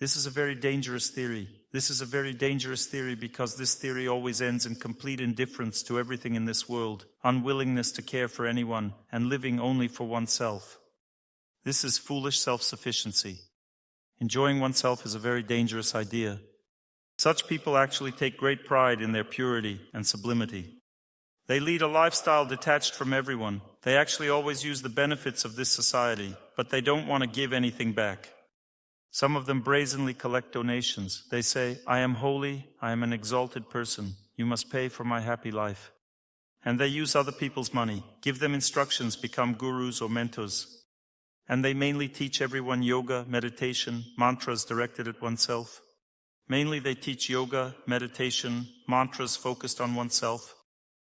This is a very dangerous theory. This is a very dangerous theory because this theory always ends in complete indifference to everything in this world, unwillingness to care for anyone, and living only for oneself. This is foolish self-sufficiency. Enjoying oneself is a very dangerous idea. Such people actually take great pride in their purity and sublimity. They lead a lifestyle detached from everyone. They actually always use the benefits of this society, but they don't want to give anything back. Some of them brazenly collect donations. They say, I am holy, I am an exalted person. You must pay for my happy life. And they use other people's money, give them instructions, become gurus or mentors. And they mainly teach everyone yoga, meditation, mantras directed at oneself. Mainly they teach yoga, meditation, mantras focused on oneself.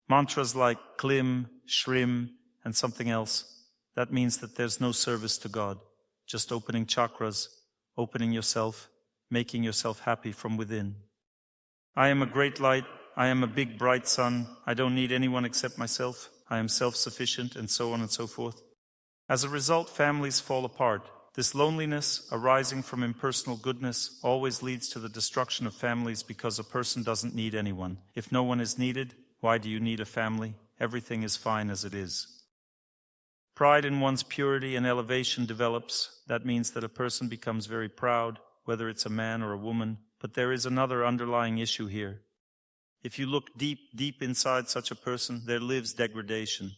Mantras like Klim, Shrim, and something else. That means that there's no service to God, just opening chakras, opening yourself, making yourself happy from within. I am a great light. I am a big bright sun. I don't need anyone except myself. I am self-sufficient, and so on and so forth. As a result, families fall apart. This loneliness, arising from impersonal goodness, always leads to the destruction of families because a person doesn't need anyone. If no one is needed, why do you need a family? Everything is fine as it is. Pride in one's purity and elevation develops. That means that a person becomes very proud, whether it's a man or a woman. But there is another underlying issue here. If you look deep inside such a person, there lives degradation.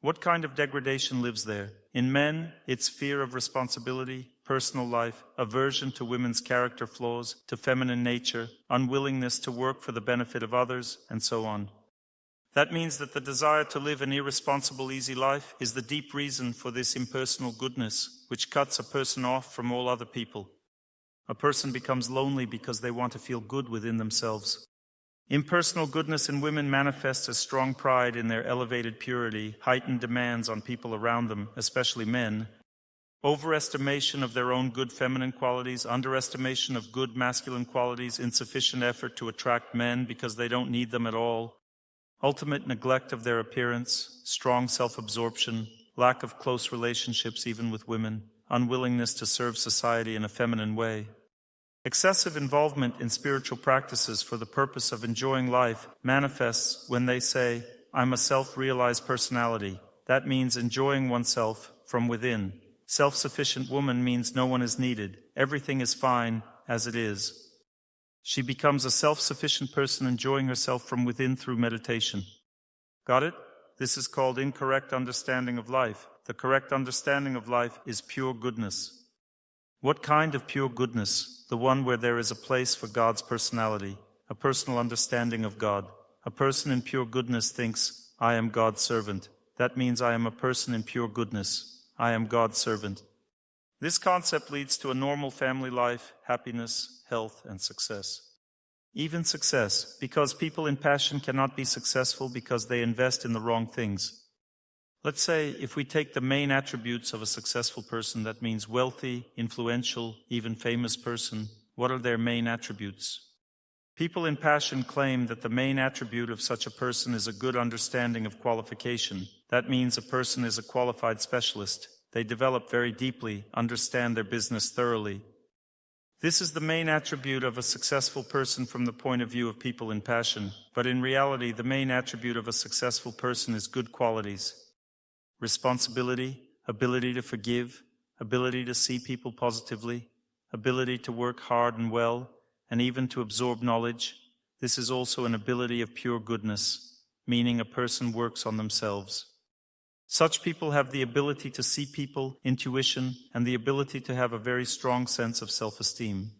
What kind of degradation lives there? In men, it's fear of responsibility, personal life, aversion to women's character flaws, to feminine nature, unwillingness to work for the benefit of others, and so on. That means that the desire to live an irresponsible, easy life is the deep reason for this impersonal goodness, which cuts a person off from all other people. A person becomes lonely because they want to feel good within themselves. Impersonal goodness in women manifests as strong pride in their elevated purity, heightened demands on people around them, especially men, overestimation of their own good feminine qualities, underestimation of good masculine qualities, insufficient effort to attract men because they don't need them at all, ultimate neglect of their appearance, strong self-absorption, lack of close relationships even with women, unwillingness to serve society in a feminine way. Excessive involvement in spiritual practices for the purpose of enjoying life manifests when they say, "I'm a self-realized personality." That means enjoying oneself from within. Self-sufficient woman means no one is needed. Everything is fine as it is. She becomes a self-sufficient person enjoying herself from within through meditation. Got it? This is called incorrect understanding of life. The correct understanding of life is pure goodness. What kind of pure goodness? The one where there is a place for God's personality, a personal understanding of God. A person in pure goodness thinks, "I am God's servant." That means I am a person in pure goodness. I am God's servant. This concept leads to a normal family life, happiness, health, and success. Even success, because people in passion cannot be successful because they invest in the wrong things. Let's say if we take the main attributes of a successful person, that means wealthy, influential, even famous person, what are their main attributes? People in passion claim that the main attribute of such a person is a good understanding of qualification. That means a person is a qualified specialist. They develop very deeply, understand their business thoroughly. This is the main attribute of a successful person from the point of view of people in passion, but in reality the main attribute of a successful person is good qualities. Responsibility, ability to forgive, ability to see people positively, ability to work hard and well, and even to absorb knowledge. This is also an ability of pure goodness, meaning a person works on themselves. Such people have the ability to see people, intuition, and the ability to have a very strong sense of self-esteem.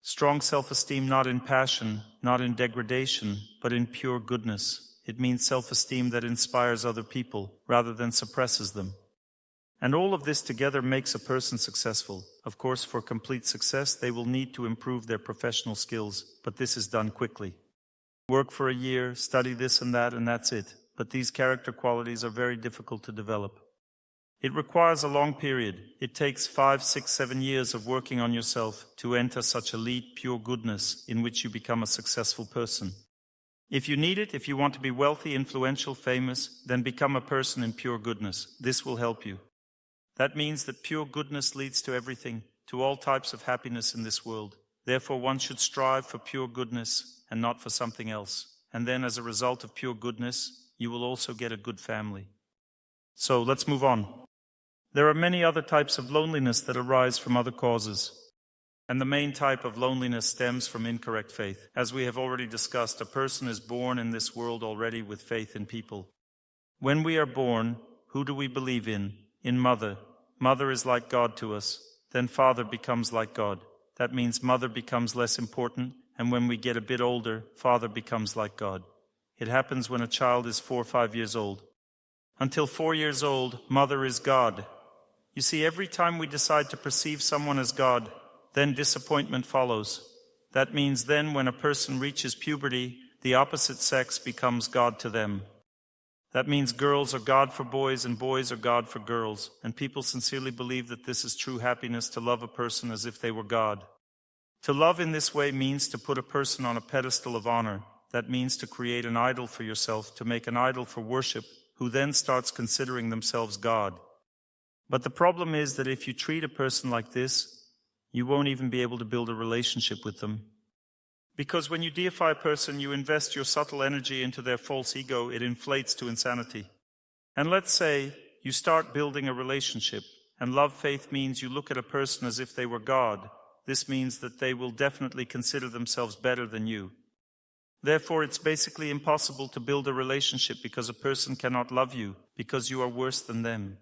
Strong self-esteem not in passion, not in degradation, but in pure goodness. It means self-esteem that inspires other people rather than suppresses them. And all of this together makes a person successful. Of course, for complete success, they will need to improve their professional skills, but this is done quickly. Work for a year, study this and that's it. But these character qualities are very difficult to develop. It requires a long period. It takes 5, 6, 7 years of working on yourself to enter such elite, pure goodness in which you become a successful person. If you need it, if you want to be wealthy, influential, famous, then become a person in pure goodness. This will help you. That means that pure goodness leads to everything, to all types of happiness in this world. Therefore, one should strive for pure goodness and not for something else. And then, as a result of pure goodness, you will also get a good family. So, let's move on. There are many other types of loneliness that arise from other causes. And the main type of loneliness stems from incorrect faith. As we have already discussed, a person is born in this world already with faith in people. When we are born, who do we believe in? In mother. Mother is like God to us. Then father becomes like God. That means mother becomes less important, and when we get a bit older, father becomes like God. It happens when a child is 4 or 5 years old. Until 4 years old, mother is God. You see, every time we decide to perceive someone as God, then disappointment follows. That means then when a person reaches puberty, the opposite sex becomes God to them. That means girls are God for boys and boys are God for girls, and people sincerely believe that this is true happiness, to love a person as if they were God. To love in this way means to put a person on a pedestal of honor. That means to create an idol for yourself, to make an idol for worship, who then starts considering themselves God. But the problem is that if you treat a person like this, you won't even be able to build a relationship with them. Because when you deify a person, you invest your subtle energy into their false ego, it inflates to insanity. And let's say you start building a relationship, and love faith means you look at a person as if they were God. This means that they will definitely consider themselves better than you. Therefore, it's basically impossible to build a relationship because a person cannot love you, because you are worse than them.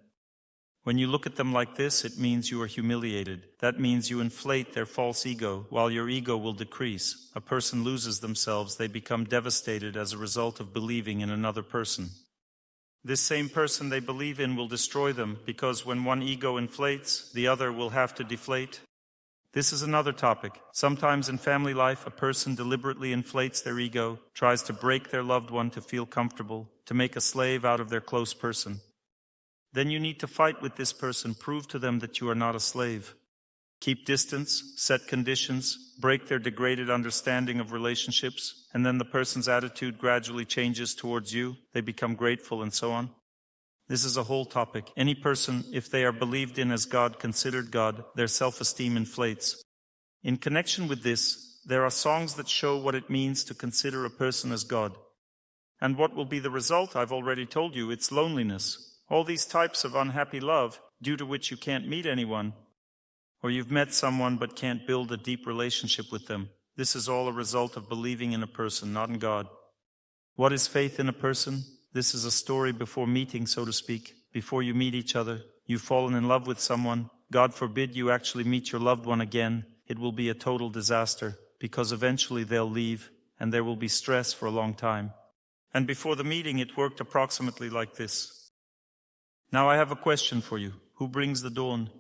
When you look at them like this, it means you are humiliated. That means you inflate their false ego, while your ego will decrease. A person loses themselves, they become devastated as a result of believing in another person. This same person they believe in will destroy them, because when one ego inflates, the other will have to deflate. This is another topic. Sometimes in family life, a person deliberately inflates their ego, tries to break their loved one to feel comfortable, to make a slave out of their close person. Then you need to fight with this person, prove to them that you are not a slave. Keep distance, set conditions, break their degraded understanding of relationships, and then the person's attitude gradually changes towards you, they become grateful and so on. This is a whole topic. Any person, if they are believed in as God, considered God, their self-esteem inflates. In connection with this, there are songs that show what it means to consider a person as God. And what will be the result? I've already told you, it's loneliness. All these types of unhappy love, due to which you can't meet anyone, or you've met someone but can't build a deep relationship with them. This is all a result of believing in a person, not in God. What is faith in a person? This is a story before meeting, so to speak. Before you meet each other, you've fallen in love with someone. God forbid you actually meet your loved one again. It will be a total disaster, because eventually they'll leave, and there will be stress for a long time. And before the meeting, it worked approximately like this. Now I have a question for you. Who brings the dawn?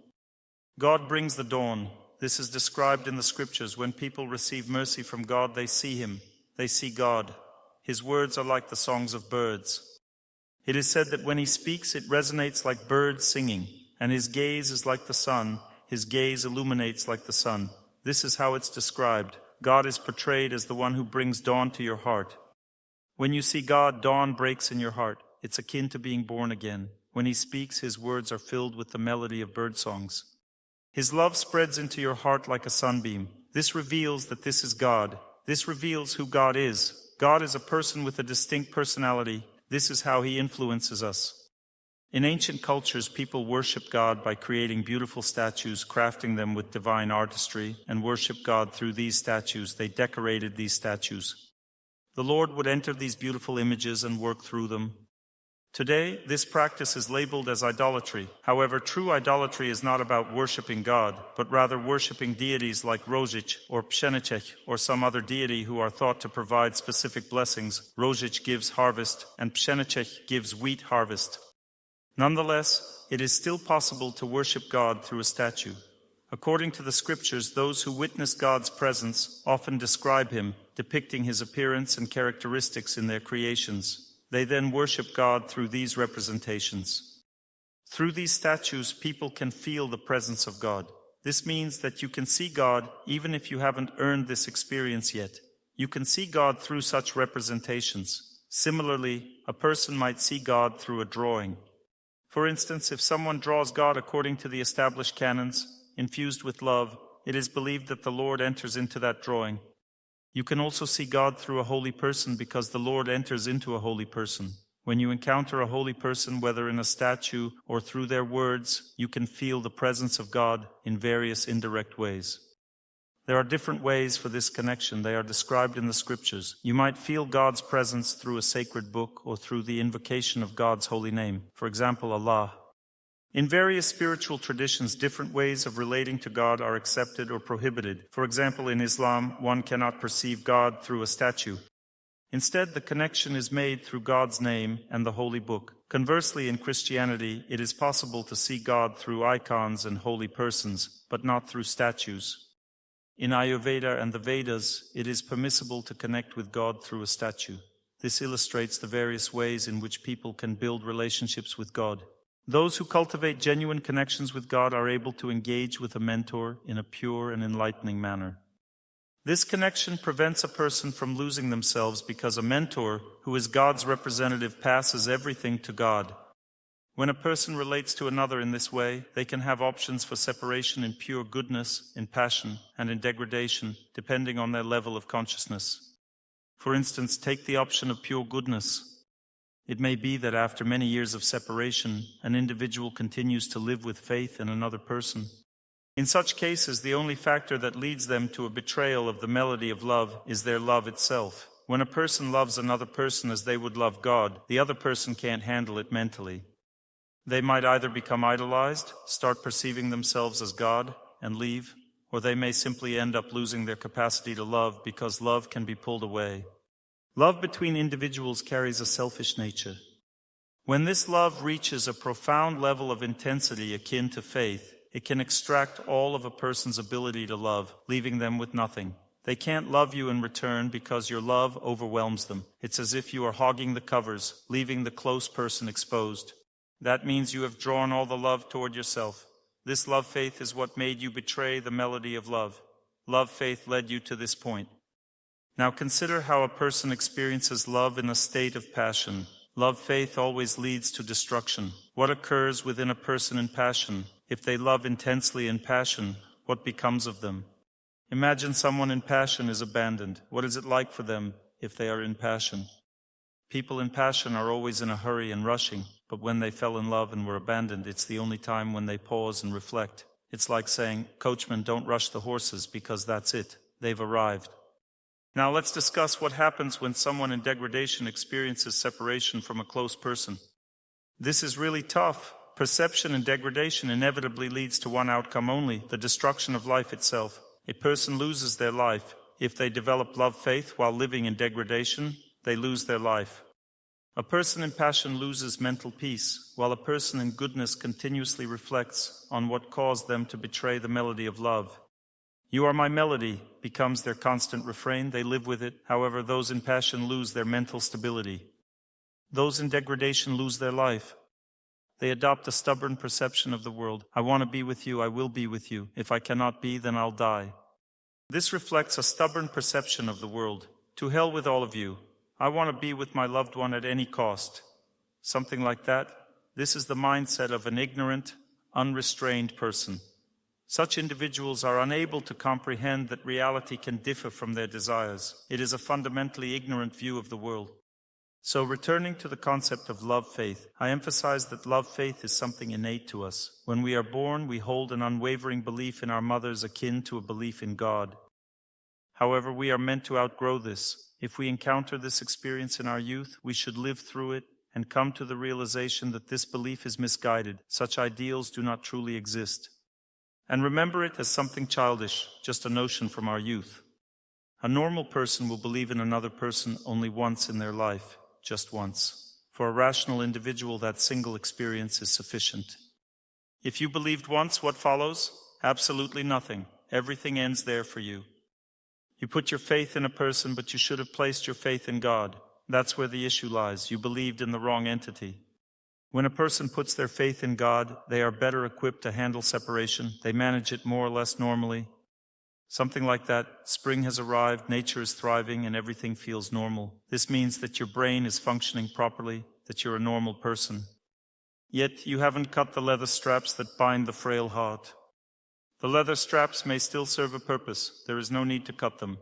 God brings the dawn. This is described in the scriptures. When people receive mercy from God, they see Him. They see God. His words are like the songs of birds. It is said that when He speaks, it resonates like birds singing, and His gaze is like the sun. His gaze illuminates like the sun. This is how it's described. God is portrayed as the one who brings dawn to your heart. When you see God, dawn breaks in your heart. It's akin to being born again. When He speaks, His words are filled with the melody of bird songs. His love spreads into your heart like a sunbeam. This reveals that this is God. This reveals who God is. God is a person with a distinct personality. This is how He influences us. In ancient cultures, people worship God by creating beautiful statues, crafting them with divine artistry, and worship God through these statues. They decorated these statues. The Lord would enter these beautiful images and work through them. Today, this practice is labeled as idolatry. However, true idolatry is not about worshipping God, but rather worshipping deities like Rožić or Pšeniček or some other deity who are thought to provide specific blessings. Rožić gives harvest and Pšeniček gives wheat harvest. Nonetheless, it is still possible to worship God through a statue. According to the scriptures, those who witness God's presence often describe Him, depicting His appearance and characteristics in their creations. They then worship God through these representations. Through these statues, people can feel the presence of God. This means that you can see God even if you haven't earned this experience yet. You can see God through such representations. Similarly, a person might see God through a drawing. For instance, if someone draws God according to the established canons, infused with love, it is believed that the Lord enters into that drawing. You can also see God through a holy person because the Lord enters into a holy person. When you encounter a holy person, whether in a statue or through their words, you can feel the presence of God in various indirect ways. There are different ways for this connection. They are described in the scriptures. You might feel God's presence through a sacred book or through the invocation of God's holy name. For example, Allah. In various spiritual traditions, different ways of relating to God are accepted or prohibited. For example, in Islam, one cannot perceive God through a statue. Instead, the connection is made through God's name and the Holy Book. Conversely, in Christianity, it is possible to see God through icons and holy persons, but not through statues. In Ayurveda and the Vedas, it is permissible to connect with God through a statue. This illustrates the various ways in which people can build relationships with God. Those who cultivate genuine connections with God are able to engage with a mentor in a pure and enlightening manner. This connection prevents a person from losing themselves because a mentor, who is God's representative, passes everything to God. When a person relates to another in this way, they can have options for separation in pure goodness, in passion, and in degradation, depending on their level of consciousness. For instance, take the option of pure goodness. It may be that after many years of separation, an individual continues to live with faith in another person. In such cases, the only factor that leads them to a betrayal of the melody of love is their love itself. When a person loves another person as they would love God, the other person can't handle it mentally. They might either become idolized, start perceiving themselves as God, and leave, or they may simply end up losing their capacity to love because love can be pulled away. Love between individuals carries a selfish nature. When this love reaches a profound level of intensity akin to faith, it can extract all of a person's ability to love, leaving them with nothing. They can't love you in return because your love overwhelms them. It's as if you are hogging the covers, leaving the close person exposed. That means you have drawn all the love toward yourself. This love faith is what made you betray the melody of love. Love faith led you to this point. Now consider how a person experiences love in a state of passion. Love faith always leads to destruction. What occurs within a person in passion? If they love intensely in passion, what becomes of them? Imagine someone in passion is abandoned. What is it like for them if they are in passion? People in passion are always in a hurry and rushing, but when they fell in love and were abandoned, it's the only time when they pause and reflect. It's like saying, "Coachman, don't rush the horses because that's it. They've arrived." Now let's discuss what happens when someone in degradation experiences separation from a close person. This is really tough. Perception in degradation inevitably leads to one outcome only, the destruction of life itself. A person loses their life. If they develop love faith while living in degradation, they lose their life. A person in passion loses mental peace, while a person in goodness continuously reflects on what caused them to betray the melody of love. "You are my melody" becomes their constant refrain. They live with it. However, those in passion lose their mental stability. Those in degradation lose their life. They adopt a stubborn perception of the world. "I want to be with you, I will be with you. If I cannot be, then I'll die." This reflects a stubborn perception of the world. "To hell with all of you. I want to be with my loved one at any cost." Something like that. This is the mindset of an ignorant, unrestrained person. Such individuals are unable to comprehend that reality can differ from their desires. It is a fundamentally ignorant view of the world. So, returning to the concept of love faith, I emphasize that love faith is something innate to us. When we are born, we hold an unwavering belief in our mothers akin to a belief in God. However, we are meant to outgrow this. If we encounter this experience in our youth, we should live through it and come to the realization that this belief is misguided. Such ideals do not truly exist. And remember it as something childish, just a notion from our youth. A normal person will believe in another person only once in their life, just once. For a rational individual, that single experience is sufficient. If you believed once, what follows? Absolutely nothing. Everything ends there for you. You put your faith in a person, but you should have placed your faith in God. That's where the issue lies. You believed in the wrong entity. When a person puts their faith in God, they are better equipped to handle separation. They manage it more or less normally. Something like that. Spring has arrived, nature is thriving, and everything feels normal. This means that your brain is functioning properly, that you're a normal person. Yet you haven't cut the leather straps that bind the frail heart. The leather straps may still serve a purpose. There is no need to cut them.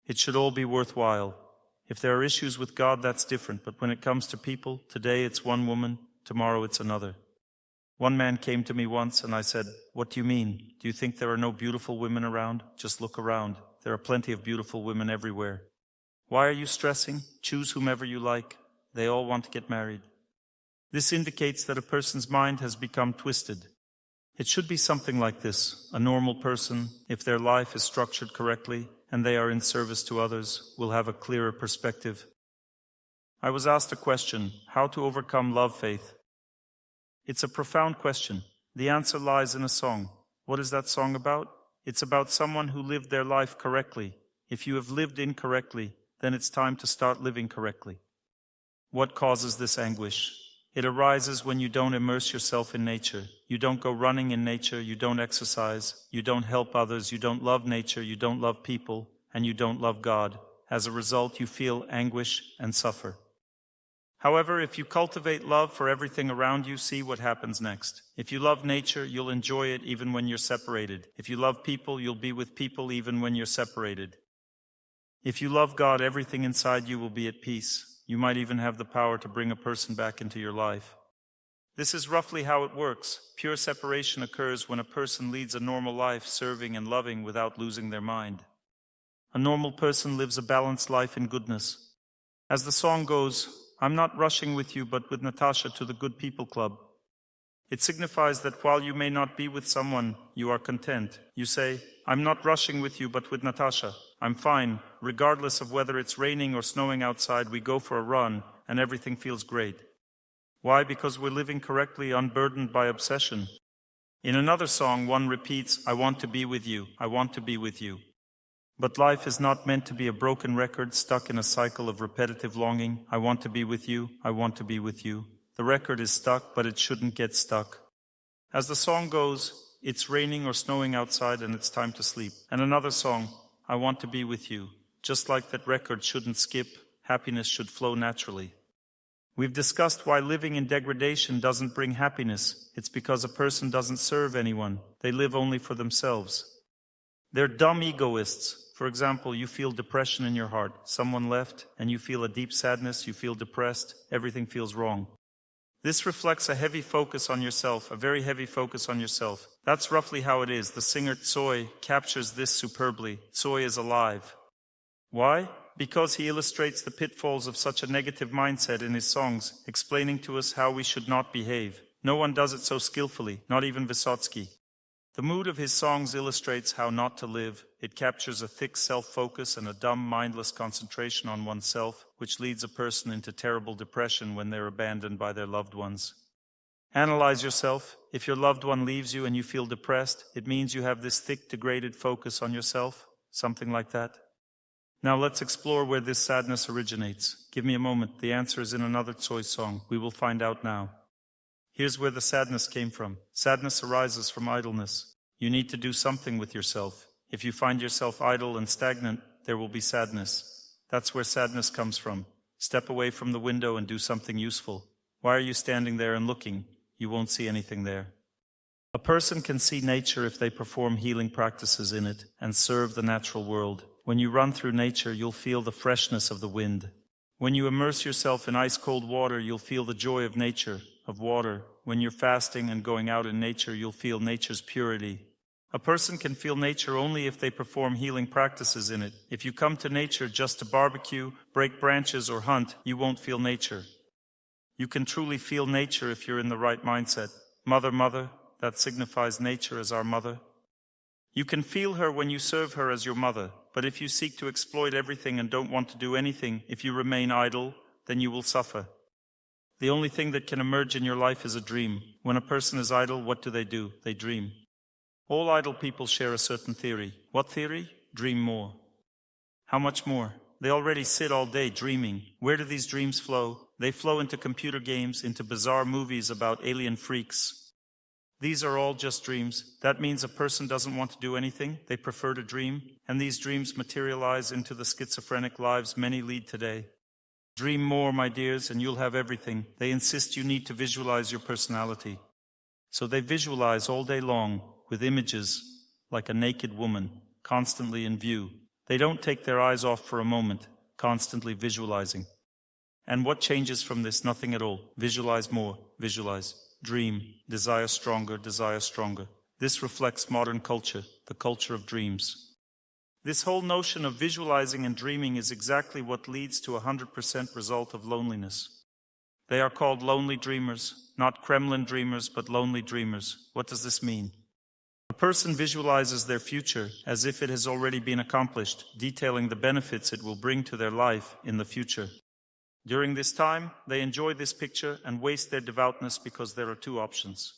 It should all be worthwhile. If there are issues with God, that's different. But when it comes to people, today it's one woman, tomorrow it's another. One man came to me once and I said, "What do you mean? Do you think there are no beautiful women around? Just look around. There are plenty of beautiful women everywhere. Why are you stressing? Choose whomever you like. They all want to get married." This indicates that a person's mind has become twisted. It should be something like this. A normal person, if their life is structured correctly and they are in service to others, will have a clearer perspective. I was asked a question, how to overcome love faith. It's a profound question. The answer lies in a song. What is that song about? It's about someone who lived their life correctly. If you have lived incorrectly, then it's time to start living correctly. What causes this anguish? It arises when you don't immerse yourself in nature. You don't go running in nature, you don't exercise, you don't help others, you don't love nature, you don't love people, and you don't love God. As a result, you feel anguish and suffer. However, if you cultivate love for everything around you, see what happens next. If you love nature, you'll enjoy it even when you're separated. If you love people, you'll be with people even when you're separated. If you love God, everything inside you will be at peace. You might even have the power to bring a person back into your life. This is roughly how it works. Pure separation occurs when a person leads a normal life, serving and loving without losing their mind. A normal person lives a balanced life in goodness. As the song goes, I'm not rushing with you, but with Natasha to the Good People Club. It signifies that while you may not be with someone, you are content. You say, I'm not rushing with you, but with Natasha. I'm fine. Regardless of whether it's raining or snowing outside, we go for a run, and everything feels great. Why? Because we're living correctly, unburdened by obsession. In another song, one repeats, I want to be with you, I want to be with you. But life is not meant to be a broken record stuck in a cycle of repetitive longing. I want to be with you, I want to be with you. The record is stuck, but it shouldn't get stuck. As the song goes, it's raining or snowing outside and it's time to sleep. And another song, I want to be with you. Just like that record shouldn't skip, happiness should flow naturally. We've discussed why living in degradation doesn't bring happiness. It's because a person doesn't serve anyone. They live only for themselves. They're dumb egoists. For example, you feel depression in your heart. Someone left, and you feel a deep sadness, you feel depressed, everything feels wrong. This reflects a heavy focus on yourself, a very heavy focus on yourself. That's roughly how it is. The singer Tsoi captures this superbly. Tsoi is alive. Why? Because he illustrates the pitfalls of such a negative mindset in his songs, explaining to us how we should not behave. No one does it so skillfully, not even Vysotsky. The mood of his songs illustrates how not to live. It captures a thick self-focus and a dumb, mindless concentration on oneself, which leads a person into terrible depression when they're abandoned by their loved ones. Analyze yourself. If your loved one leaves you and you feel depressed, it means you have this thick, degraded focus on yourself. Something like that. Now let's explore where this sadness originates. Give me a moment. The answer is in another Tsoi song. We will find out now. Here's where the sadness came from. Sadness arises from idleness. You need to do something with yourself. If you find yourself idle and stagnant, there will be sadness. That's where sadness comes from. Step away from the window and do something useful. Why are you standing there and looking? You won't see anything there. A person can see nature if they perform healing practices in it and serve the natural world. When you run through nature, you'll feel the freshness of the wind. When you immerse yourself in ice-cold water, you'll feel the joy of nature, of water. When you're fasting and going out in nature, you'll feel nature's purity. A person can feel nature only if they perform healing practices in it. If you come to nature just to barbecue, break branches, or hunt, you won't feel nature. You can truly feel nature if you're in the right mindset. Mother, that signifies nature as our mother. You can feel her when you serve her as your mother, but if you seek to exploit everything and don't want to do anything, if you remain idle, then you will suffer. The only thing that can emerge in your life is a dream. When a person is idle, what do? They dream. All idle people share a certain theory. What theory? Dream more. How much more? They already sit all day dreaming. Where do these dreams flow? They flow into computer games, into bizarre movies about alien freaks. These are all just dreams. That means a person doesn't want to do anything. They prefer to dream. And these dreams materialize into the schizophrenic lives many lead today. Dream more, my dears, and you'll have everything. They insist you need to visualize your personality. So they visualize all day long with images like a naked woman, constantly in view. They don't take their eyes off for a moment, constantly visualizing. And what changes from this? Nothing at all. Visualize more, visualize. Dream, desire stronger, desire stronger. This reflects modern culture, the culture of dreams. This whole notion of visualizing and dreaming is exactly what leads to a 100% result of loneliness. They are called lonely dreamers, not Kremlin dreamers, but lonely dreamers. What does this mean? A person visualizes their future as if it has already been accomplished, detailing the benefits it will bring to their life in the future. During this time, they enjoy this picture and waste their devoutness because there are two options.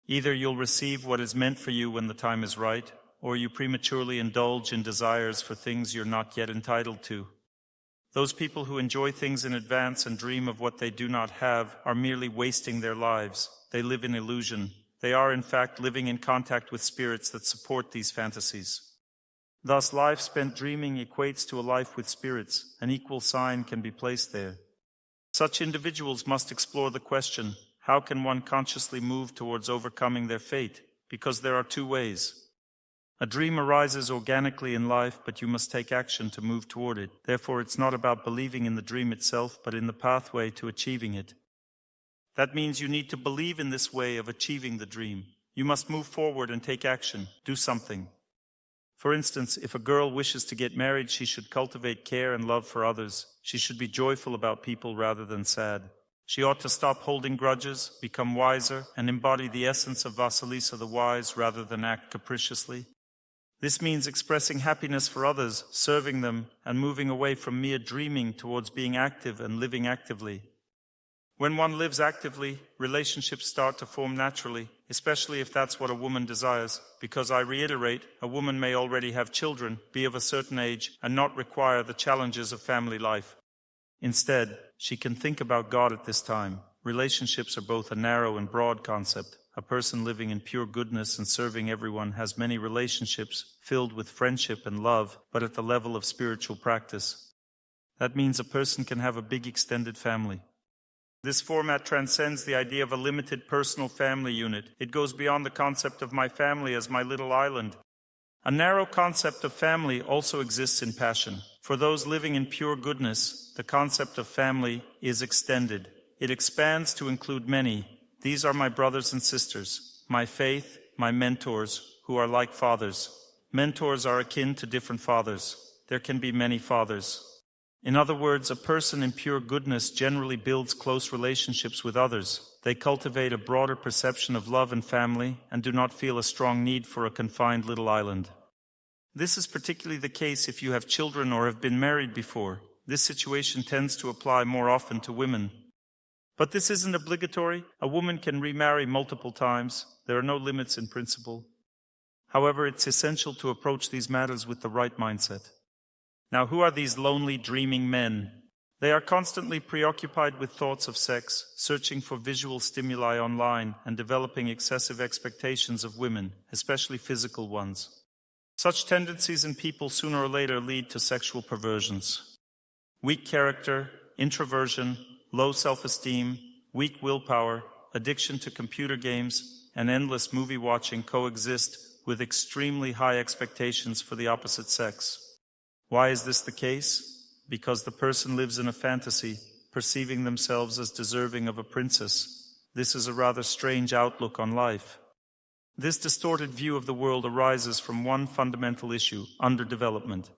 Either you'll receive what is meant for you when the time is right, or you prematurely indulge in desires for things you're not yet entitled to. Those people who enjoy things in advance and dream of what they do not have are merely wasting their lives. They live in illusion. They are, in fact, living in contact with spirits that support these fantasies. Thus, life spent dreaming equates to a life with spirits. An equal sign can be placed there. Such individuals must explore the question, how can one consciously move towards overcoming their fate? Because there are two ways. A dream arises organically in life, but you must take action to move toward it. Therefore, it's not about believing in the dream itself, but in the pathway to achieving it. That means you need to believe in this way of achieving the dream. You must move forward and take action, do something. For instance, if a girl wishes to get married, she should cultivate care and love for others. She should be joyful about people rather than sad. She ought to stop holding grudges, become wiser, and embody the essence of Vasilisa the wise rather than act capriciously. This means expressing happiness for others, serving them, and moving away from mere dreaming towards being active and living actively. When one lives actively, relationships start to form naturally, especially if that's what a woman desires, because I reiterate, a woman may already have children, be of a certain age, and not require the challenges of family life. Instead, she can think about God at this time. Relationships are both a narrow and broad concept. A person living in pure goodness and serving everyone has many relationships filled with friendship and love, but at the level of spiritual practice. That means a person can have a big extended family. This format transcends the idea of a limited personal family unit. It goes beyond the concept of my family as my little island. A narrow concept of family also exists in passion. For those living in pure goodness, the concept of family is extended. It expands to include many. These are my brothers and sisters, my faith, my mentors, who are like fathers. Mentors are akin to different fathers. There can be many fathers. In other words, a person in pure goodness generally builds close relationships with others. They cultivate a broader perception of love and family and do not feel a strong need for a confined little island. This is particularly the case if you have children or have been married before. This situation tends to apply more often to women. But this isn't obligatory. A woman can remarry multiple times. There are no limits in principle. However, it's essential to approach these matters with the right mindset. Now, who are these lonely, dreaming men? They are constantly preoccupied with thoughts of sex, searching for visual stimuli online, and developing excessive expectations of women, especially physical ones. Such tendencies in people sooner or later lead to sexual perversions. Weak character, introversion, low self-esteem, weak willpower, addiction to computer games, and endless movie watching coexist with extremely high expectations for the opposite sex. Why is this the case? Because the person lives in a fantasy, perceiving themselves as deserving of a princess. This is a rather strange outlook on life. This distorted view of the world arises from one fundamental issue, underdevelopment.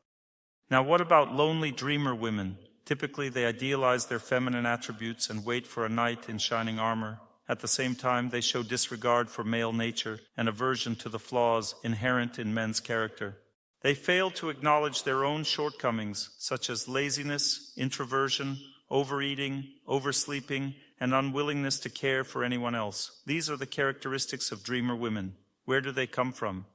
Now, what about lonely dreamer women? Typically, they idealize their feminine attributes and wait for a knight in shining armor. At the same time, they show disregard for male nature and aversion to the flaws inherent in men's character. They fail to acknowledge their own shortcomings, such as laziness, introversion, overeating, oversleeping, and unwillingness to care for anyone else. These are the characteristics of dreamer women. Where do they come from?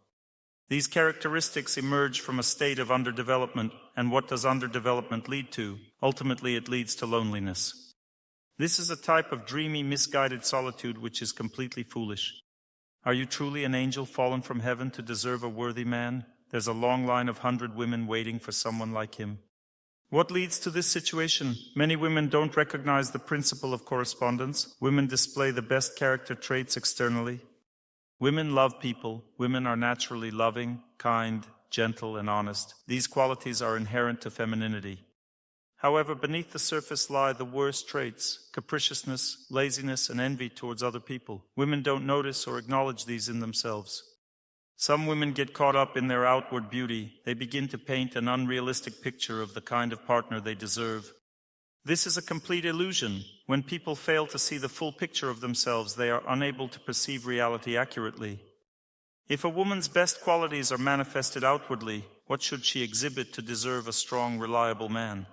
These characteristics emerge from a state of underdevelopment, and what does underdevelopment lead to? Ultimately, it leads to loneliness. This is a type of dreamy, misguided solitude which is completely foolish. Are you truly an angel fallen from heaven to deserve a worthy man? There's a long line of 100 women waiting for someone like him. What leads to this situation? Many women don't recognize the principle of correspondence. Women display the best character traits externally. Women love people. Women are naturally loving, kind, gentle, and honest. These qualities are inherent to femininity. However, beneath the surface lie the worst traits: capriciousness, laziness, and envy towards other people. Women don't notice or acknowledge these in themselves. Some women get caught up in their outward beauty. They begin to paint an unrealistic picture of the kind of partner they deserve. This is a complete illusion. When people fail to see the full picture of themselves, they are unable to perceive reality accurately. If a woman's best qualities are manifested outwardly, what should she exhibit to deserve a strong, reliable man?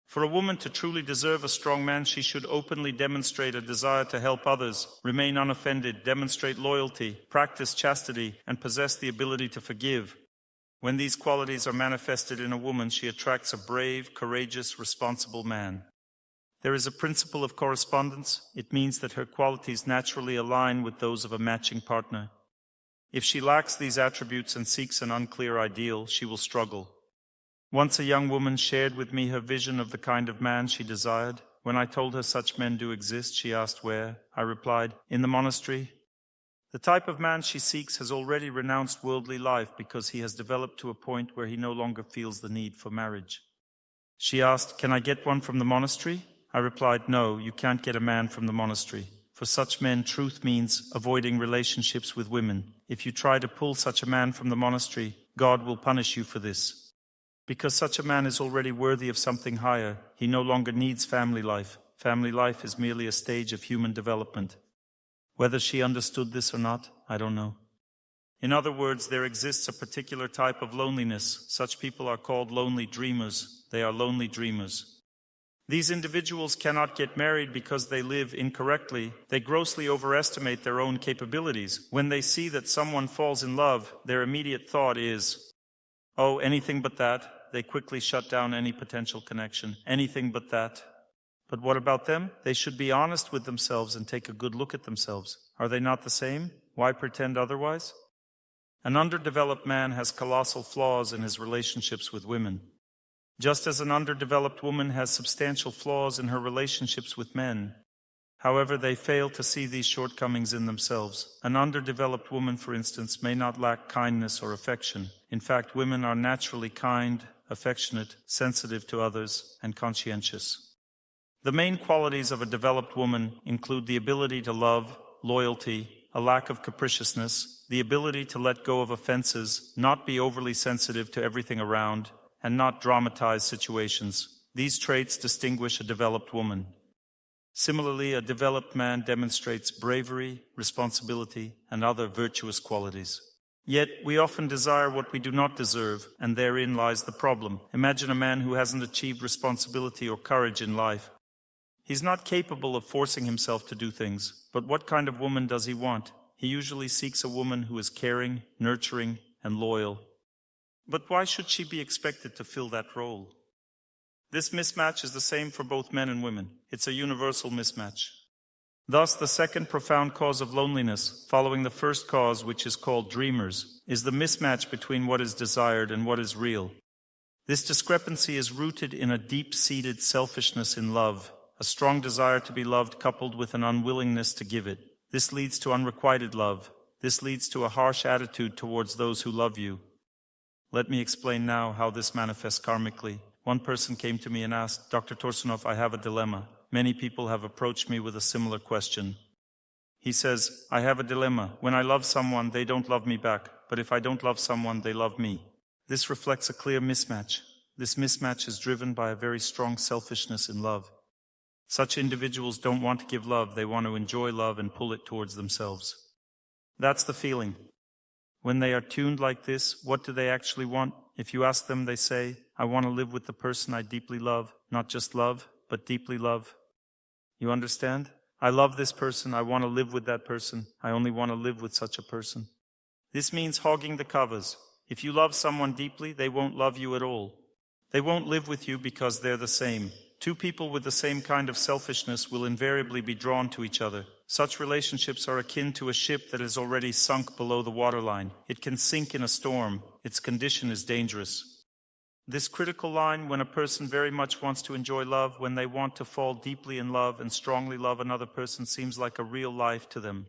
For a woman to truly deserve a strong man, she should openly demonstrate a desire to help others, remain unoffended, demonstrate loyalty, practice chastity, and possess the ability to forgive. When these qualities are manifested in a woman, she attracts a brave, courageous, responsible man. There is a principle of correspondence. It means that her qualities naturally align with those of a matching partner. If she lacks these attributes and seeks an unclear ideal, she will struggle. Once a young woman shared with me her vision of the kind of man she desired. When I told her such men do exist, she asked where. I replied, in the monastery. The type of man she seeks has already renounced worldly life because he has developed to a point where he no longer feels the need for marriage. She asked, can I get one from the monastery? I replied, no, you can't get a man from the monastery. For such men, truth means avoiding relationships with women. If you try to pull such a man from the monastery, God will punish you for this. Because such a man is already worthy of something higher, he no longer needs family life. Family life is merely a stage of human development. Whether she understood this or not, I don't know. In other words, there exists a particular type of loneliness. Such people are called lonely dreamers. They are lonely dreamers. These individuals cannot get married because they live incorrectly. They grossly overestimate their own capabilities. When they see that someone falls in love, their immediate thought is, oh, anything but that. They quickly shut down any potential connection. Anything but that. But what about them? They should be honest with themselves and take a good look at themselves. Are they not the same? Why pretend otherwise? An underdeveloped man has colossal flaws in his relationships with women. Just as an underdeveloped woman has substantial flaws in her relationships with men. However, they fail to see these shortcomings in themselves. An underdeveloped woman, for instance, may not lack kindness or affection. In fact, women are naturally kind, affectionate, sensitive to others, and conscientious. The main qualities of a developed woman include the ability to love, loyalty, a lack of capriciousness, the ability to let go of offenses, not be overly sensitive to everything around, and not dramatize situations. These traits distinguish a developed woman. Similarly, a developed man demonstrates bravery, responsibility, and other virtuous qualities. Yet, we often desire what we do not deserve, and therein lies the problem. Imagine a man who hasn't achieved responsibility or courage in life. He's not capable of forcing himself to do things, but what kind of woman does he want? He usually seeks a woman who is caring, nurturing, and loyal. But why should she be expected to fill that role? This mismatch is the same for both men and women. It's a universal mismatch. Thus, the second profound cause of loneliness, following the first cause, which is called dreamers, is the mismatch between what is desired and what is real. This discrepancy is rooted in a deep-seated selfishness in love, a strong desire to be loved coupled with an unwillingness to give it. This leads to unrequited love. This leads to a harsh attitude towards those who love you. Let me explain now how this manifests karmically. One person came to me and asked, Dr. Torsunov, I have a dilemma. Many people have approached me with a similar question. He says, I have a dilemma. When I love someone, they don't love me back. But if I don't love someone, they love me. This reflects a clear mismatch. This mismatch is driven by a very strong selfishness in love. Such individuals don't want to give love. They want to enjoy love and pull it towards themselves. That's the feeling. When they are tuned like this, what do they actually want? If you ask them, they say, I want to live with the person I deeply love. Not just love, but deeply love. You understand? I love this person. I want to live with that person. I only want to live with such a person. This means hogging the covers. If you love someone deeply, they won't love you at all. They won't live with you because they're the same. Two people with the same kind of selfishness will invariably be drawn to each other. Such relationships are akin to a ship that is already sunk below the waterline. It can sink in a storm. Its condition is dangerous. This critical line, when a person very much wants to enjoy love, when they want to fall deeply in love and strongly love another person, seems like a real life to them.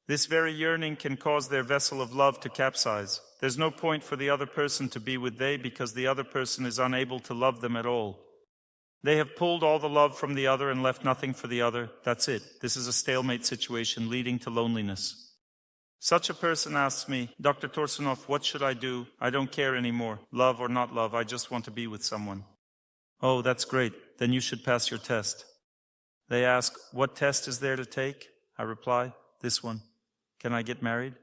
This very yearning can cause their vessel of love to capsize. There's no point for the other person to be with they because the other person is unable to love them at all. They have pulled all the love from the other and left nothing for the other. That's it. This is a stalemate situation leading to loneliness. Such a person asks me, Dr. Torsunov, what should I do? I don't care anymore. Love or not love, I just want to be with someone. Oh, that's great. Then you should pass your test. They ask, what test is there to take? I reply, this one. Can I get married?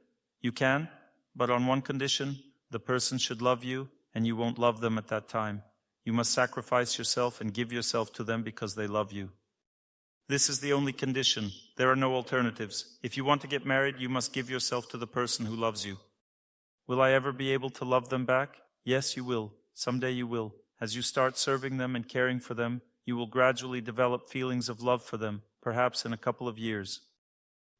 You can, but on one condition, the person should love you and you won't love them at that time. You must sacrifice yourself and give yourself to them because they love you. This is the only condition. There are no alternatives. If you want to get married, you must give yourself to the person who loves you. Will I ever be able to love them back? Yes, you will. Someday you will. As you start serving them and caring for them, you will gradually develop feelings of love for them, perhaps in a couple of years.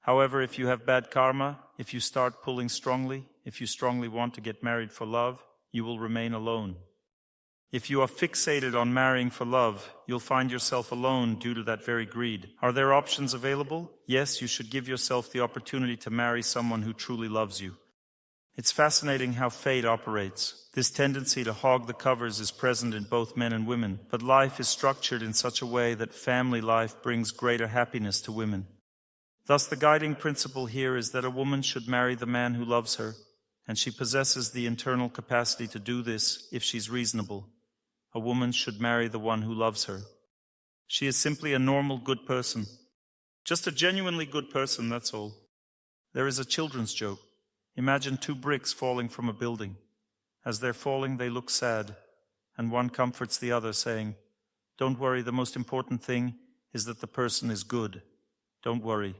However, if you have bad karma, if you start pulling strongly, if you strongly want to get married for love, you will remain alone. If you are fixated on marrying for love, you'll find yourself alone due to that very greed. Are there options available? Yes, you should give yourself the opportunity to marry someone who truly loves you. It's fascinating how fate operates. This tendency to hog the covers is present in both men and women, but life is structured in such a way that family life brings greater happiness to women. Thus, the guiding principle here is that a woman should marry the man who loves her, and she possesses the internal capacity to do this if she's reasonable. A woman should marry the one who loves her. She is simply a normal good person. Just a genuinely good person, that's all. There is a children's joke. Imagine 2 bricks falling from a building. As they're falling, they look sad, and one comforts the other, saying, "Don't worry, the most important thing is that the person is good. Don't worry."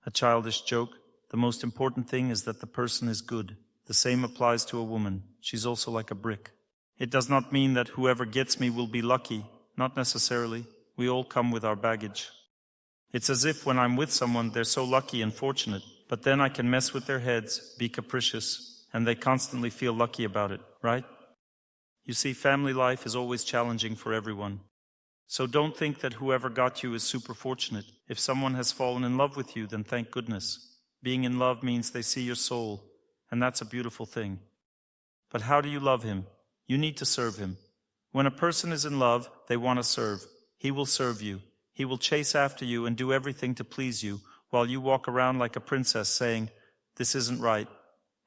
A childish joke. The most important thing is that the person is good. The same applies to a woman. She's also like a brick. It does not mean that whoever gets me will be lucky. Not necessarily. We all come with our baggage. It's as if when I'm with someone, they're so lucky and fortunate, but then I can mess with their heads, be capricious, and they constantly feel lucky about it, right? You see, family life is always challenging for everyone. So don't think that whoever got you is super fortunate. If someone has fallen in love with you, then thank goodness. Being in love means they see your soul, and that's a beautiful thing. But how do you love him? You need to serve him. When a person is in love, they want to serve. He will serve you. He will chase after you and do everything to please you, while you walk around like a princess saying, "This isn't right,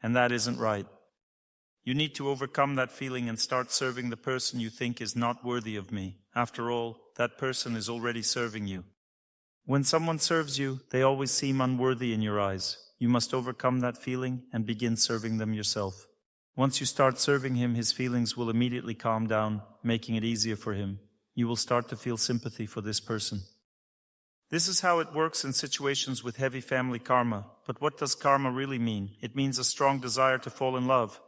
and that isn't right." You need to overcome that feeling and start serving the person you think is not worthy of me. After all, that person is already serving you. When someone serves you, they always seem unworthy in your eyes. You must overcome that feeling and begin serving them yourself. Once you start serving him, his feelings will immediately calm down, making it easier for him. You will start to feel sympathy for this person. This is how it works in situations with heavy family karma. But what does karma really mean? It means a strong desire to fall in love.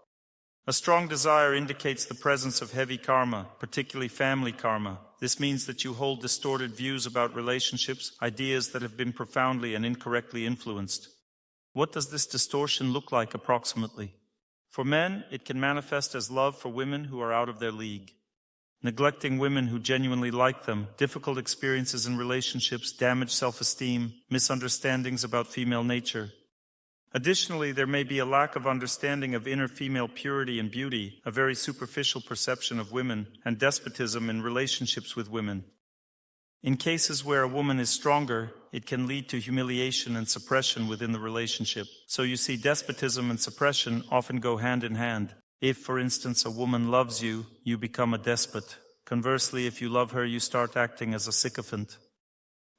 A strong desire indicates the presence of heavy karma, particularly family karma. This means that you hold distorted views about relationships, ideas that have been profoundly and incorrectly influenced. What does this distortion look like approximately? For men, it can manifest as love for women who are out of their league. Neglecting women who genuinely like them, difficult experiences in relationships, damaged self-esteem, misunderstandings about female nature. Additionally, there may be a lack of understanding of inner female purity and beauty, a very superficial perception of women, and despotism in relationships with women. In cases where a woman is stronger, it can lead to humiliation and suppression within the relationship. So you see, despotism and suppression often go hand in hand. If, for instance, a woman loves you, you become a despot. Conversely, if you love her, you start acting as a sycophant.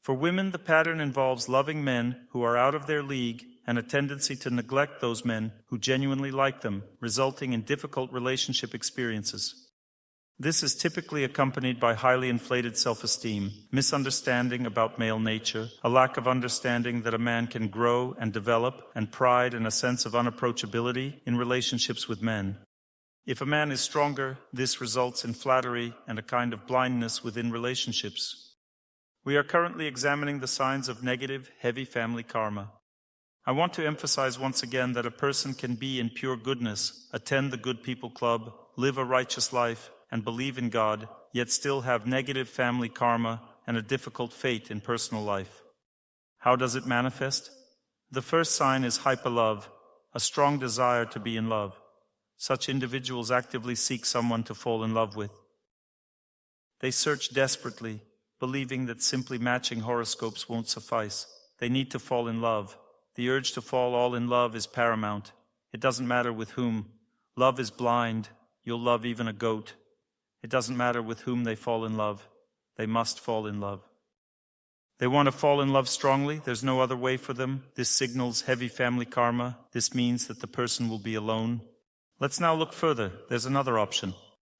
For women, the pattern involves loving men who are out of their league and a tendency to neglect those men who genuinely like them, resulting in difficult relationship experiences. This is typically accompanied by highly inflated self-esteem, misunderstanding about male nature, a lack of understanding that a man can grow and develop, and pride and a sense of unapproachability in relationships with men. If a man is stronger, this results in flattery and a kind of blindness within relationships. We are currently examining the signs of negative, heavy family karma. I want to emphasize once again that a person can be in pure goodness, attend the Good People Club, live a righteous life, and believe in God, yet still have negative family karma and a difficult fate in personal life. How does it manifest? The first sign is hyper-love, a strong desire to be in love. Such individuals actively seek someone to fall in love with. They search desperately, believing that simply matching horoscopes won't suffice. They need to fall in love. The urge to fall all in love is paramount. It doesn't matter with whom. Love is blind. You'll love even a goat. It doesn't matter with whom they fall in love. They must fall in love. They want to fall in love strongly. There's no other way for them. This signals heavy family karma. This means that the person will be alone. Let's now look further. There's another option.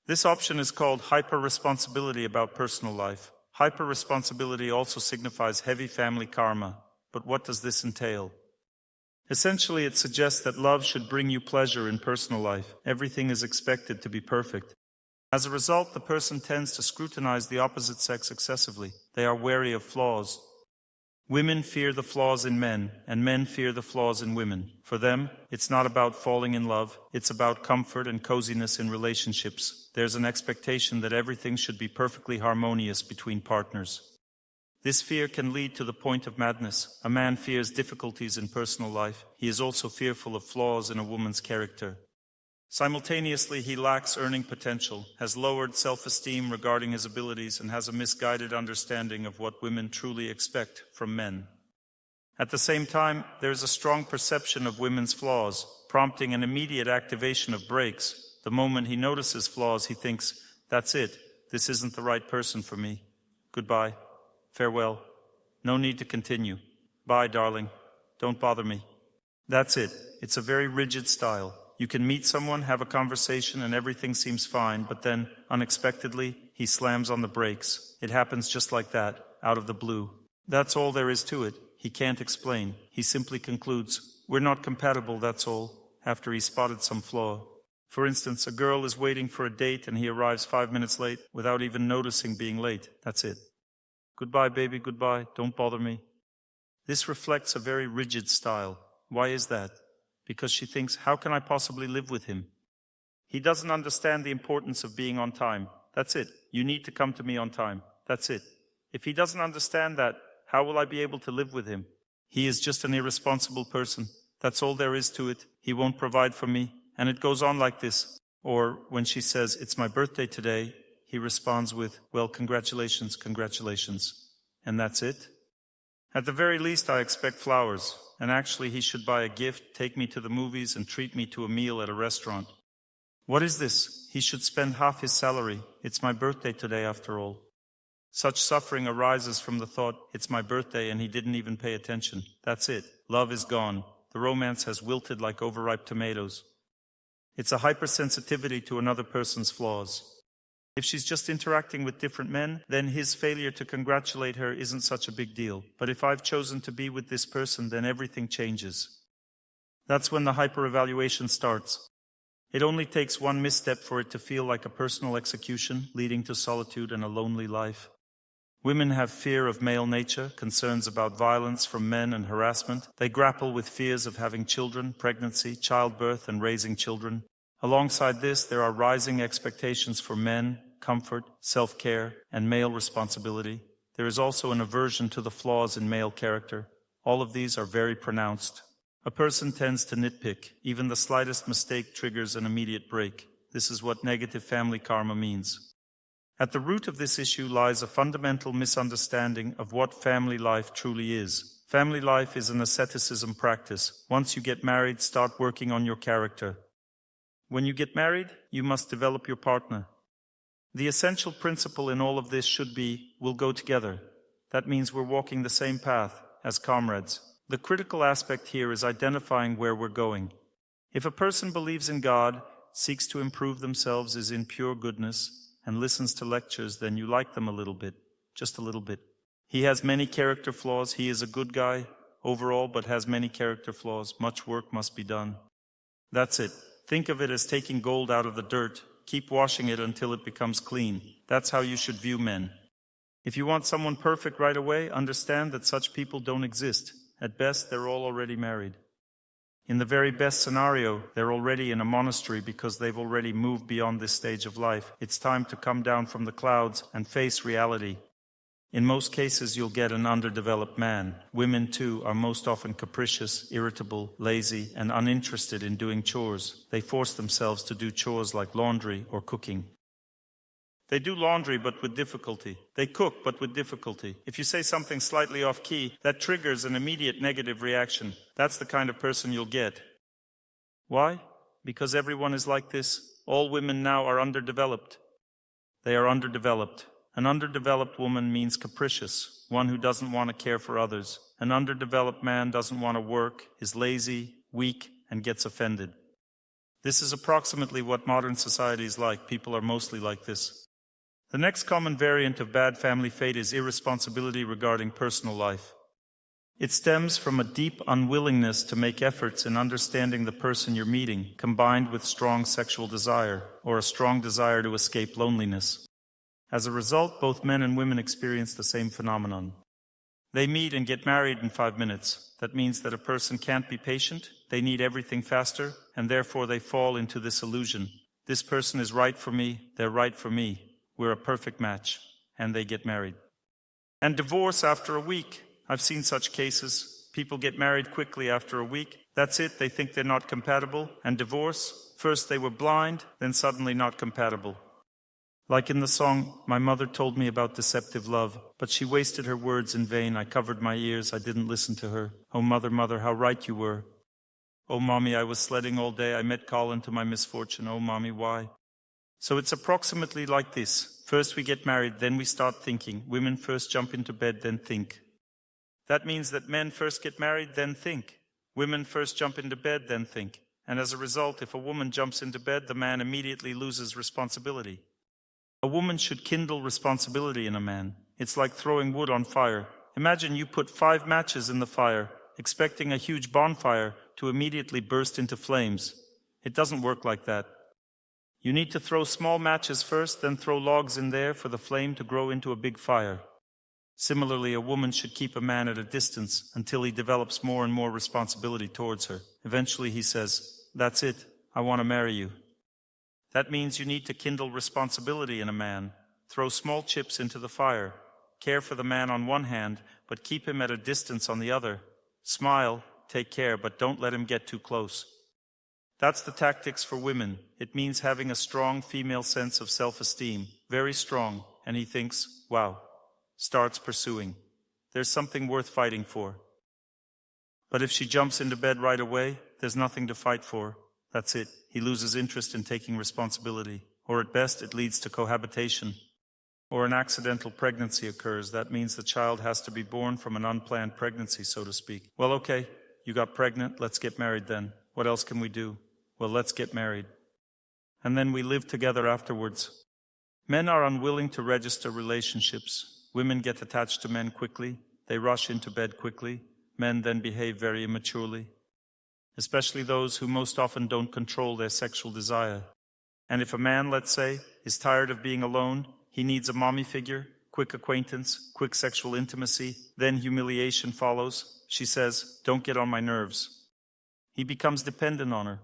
This option is called hyper-responsibility about personal life. Hyper-responsibility also signifies heavy family karma. But what does this entail? Essentially, it suggests that love should bring you pleasure in personal life. Everything is expected to be perfect. As a result, the person tends to scrutinize the opposite sex excessively. They are wary of flaws. Women fear the flaws in men, and men fear the flaws in women. For them, it's not about falling in love, it's about comfort and coziness in relationships. There's an expectation that everything should be perfectly harmonious between partners. This fear can lead to the point of madness. A man fears difficulties in personal life. He is also fearful of flaws in a woman's character. Simultaneously, he lacks earning potential, has lowered self-esteem regarding his abilities, and has a misguided understanding of what women truly expect from men. At the same time, there is a strong perception of women's flaws, prompting an immediate activation of brakes. The moment he notices flaws, he thinks, "That's it. This isn't the right person for me. Goodbye. Farewell. No need to continue. Bye, darling. Don't bother me." That's it. It's a very rigid style. You can meet someone, have a conversation, and everything seems fine, but then, unexpectedly, he slams on the brakes. It happens just like that, out of the blue. That's all there is to it. He can't explain. He simply concludes, "We're not compatible, that's all," after he spotted some flaw. For instance, a girl is waiting for a date and he arrives 5 minutes late without even noticing being late. That's it. "Goodbye, baby, goodbye. Don't bother me." This reflects a very rigid style. Why is that? Because she thinks, how can I possibly live with him? He doesn't understand the importance of being on time. That's it. You need to come to me on time. That's it. If he doesn't understand that, how will I be able to live with him? He is just an irresponsible person. That's all there is to it. He won't provide for me. And it goes on like this. Or when she says, "It's my birthday today," he responds with, "Well, congratulations, congratulations." And that's it. At the very least, I expect flowers. And actually, he should buy a gift, take me to the movies, and treat me to a meal at a restaurant. What is this? He should spend half his salary. It's my birthday today, after all. Such suffering arises from the thought, it's my birthday, and he didn't even pay attention. That's it. Love is gone. The romance has wilted like overripe tomatoes. It's a hypersensitivity to another person's flaws. If she's just interacting with different men, then his failure to congratulate her isn't such a big deal. But if I've chosen to be with this person, then everything changes. That's when the hyper-evaluation starts. It only takes one misstep for it to feel like a personal execution, leading to solitude and a lonely life. Women have fear of male nature, concerns about violence from men and harassment. They grapple with fears of having children, pregnancy, childbirth, and raising children. Alongside this, there are rising expectations for men, comfort, self-care, and male responsibility. There is also an aversion to the flaws in male character. All of these are very pronounced. A person tends to nitpick. Even the slightest mistake triggers an immediate break. This is what negative family karma means. At the root of this issue lies a fundamental misunderstanding of what family life truly is. Family life is an asceticism practice. Once you get married, start working on your character. When you get married, you must develop your partner. The essential principle in all of this should be, we'll go together. That means we're walking the same path, as comrades. The critical aspect here is identifying where we're going. If a person believes in God, seeks to improve themselves, is in pure goodness, and listens to lectures, then you like them a little bit, just a little bit. He has many character flaws. He is a good guy overall, but has many character flaws. Much work must be done. That's it. Think of it as taking gold out of the dirt. Keep washing it until it becomes clean. That's how you should view men. If you want someone perfect right away, understand that such people don't exist. At best, they're all already married. In the very best scenario, they're already in a monastery because they've already moved beyond this stage of life. It's time to come down from the clouds and face reality. In most cases, you'll get an underdeveloped man. Women, too, are most often capricious, irritable, lazy, and uninterested in doing chores. They force themselves to do chores like laundry or cooking. They do laundry, but with difficulty. They cook, but with difficulty. If you say something slightly off-key, that triggers an immediate negative reaction. That's the kind of person you'll get. Why? Because everyone is like this. All women now are underdeveloped. They are underdeveloped. An underdeveloped woman means capricious, one who doesn't want to care for others. An underdeveloped man doesn't want to work, is lazy, weak, and gets offended. This is approximately what modern society is like. People are mostly like this. The next common variant of bad family fate is irresponsibility regarding personal life. It stems from a deep unwillingness to make efforts in understanding the person you're meeting, combined with strong sexual desire, or a strong desire to escape loneliness. As a result, both men and women experience the same phenomenon. They meet and get married in 5 minutes. That means that a person can't be patient, they need everything faster, and therefore they fall into this illusion. This person is right for me, they're right for me, we're a perfect match, and they get married. And divorce after a week. I've seen such cases. People get married quickly after a week. That's it, they think they're not compatible. And divorce, first they were blind, then suddenly not compatible. Like in the song, my mother told me about deceptive love, but she wasted her words in vain. I covered my ears, I didn't listen to her. Oh, mother, mother, how right you were. Oh, mommy, I was sledding all day. I met Colin to my misfortune. Oh, mommy, why? So it's approximately like this. First we get married, then we start thinking. Women first jump into bed, then think. That means that men first get married, then think. Women first jump into bed, then think. And as a result, if a woman jumps into bed, the man immediately loses responsibility. A woman should kindle responsibility in a man. It's like throwing wood on fire. Imagine you put 5 matches in the fire, expecting a huge bonfire to immediately burst into flames. It doesn't work like that. You need to throw small matches first, then throw logs in there for the flame to grow into a big fire. Similarly, a woman should keep a man at a distance until he develops more and more responsibility towards her. Eventually he says, "That's it, I want to marry you." That means you need to kindle responsibility in a man, throw small chips into the fire, care for the man on one hand, but keep him at a distance on the other. Smile, take care, but don't let him get too close. That's the tactics for women. It means having a strong female sense of self-esteem, very strong, and he thinks, wow, starts pursuing. There's something worth fighting for. But if she jumps into bed right away, there's nothing to fight for. That's it. He loses interest in taking responsibility. Or at best, it leads to cohabitation. Or an accidental pregnancy occurs. That means the child has to be born from an unplanned pregnancy, so to speak. Well, okay, you got pregnant, let's get married then. What else can we do? Well, let's get married. And then we live together afterwards. Men are unwilling to register relationships. Women get attached to men quickly. They rush into bed quickly. Men then behave very immaturely. Especially those who most often don't control their sexual desire. And if a man, let's say, is tired of being alone, he needs a mommy figure, quick acquaintance, quick sexual intimacy, then humiliation follows. She says, "Don't get on my nerves." He becomes dependent on her.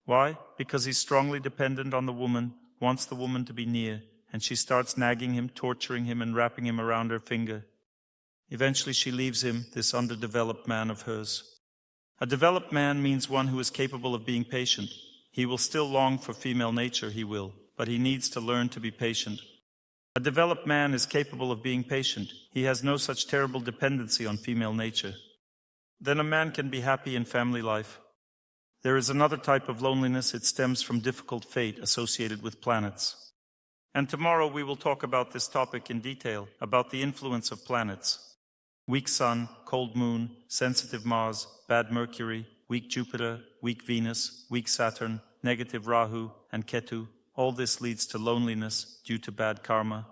Why? Because he's strongly dependent on the woman, wants the woman to be near, and she starts nagging him, torturing him, and wrapping him around her finger. Eventually she leaves him, this underdeveloped man of hers. A developed man means one who is capable of being patient. He will still long for female nature, he will, but he needs to learn to be patient. A developed man is capable of being patient. He has no such terrible dependency on female nature. Then a man can be happy in family life. There is another type of loneliness. It stems from difficult fate associated with planets. And tomorrow we will talk about this topic in detail, about the influence of planets. Weak Sun, cold Moon, sensitive Mars, bad Mercury, weak Jupiter, weak Venus, weak Saturn, negative Rahu, and Ketu. All this leads to loneliness due to bad karma.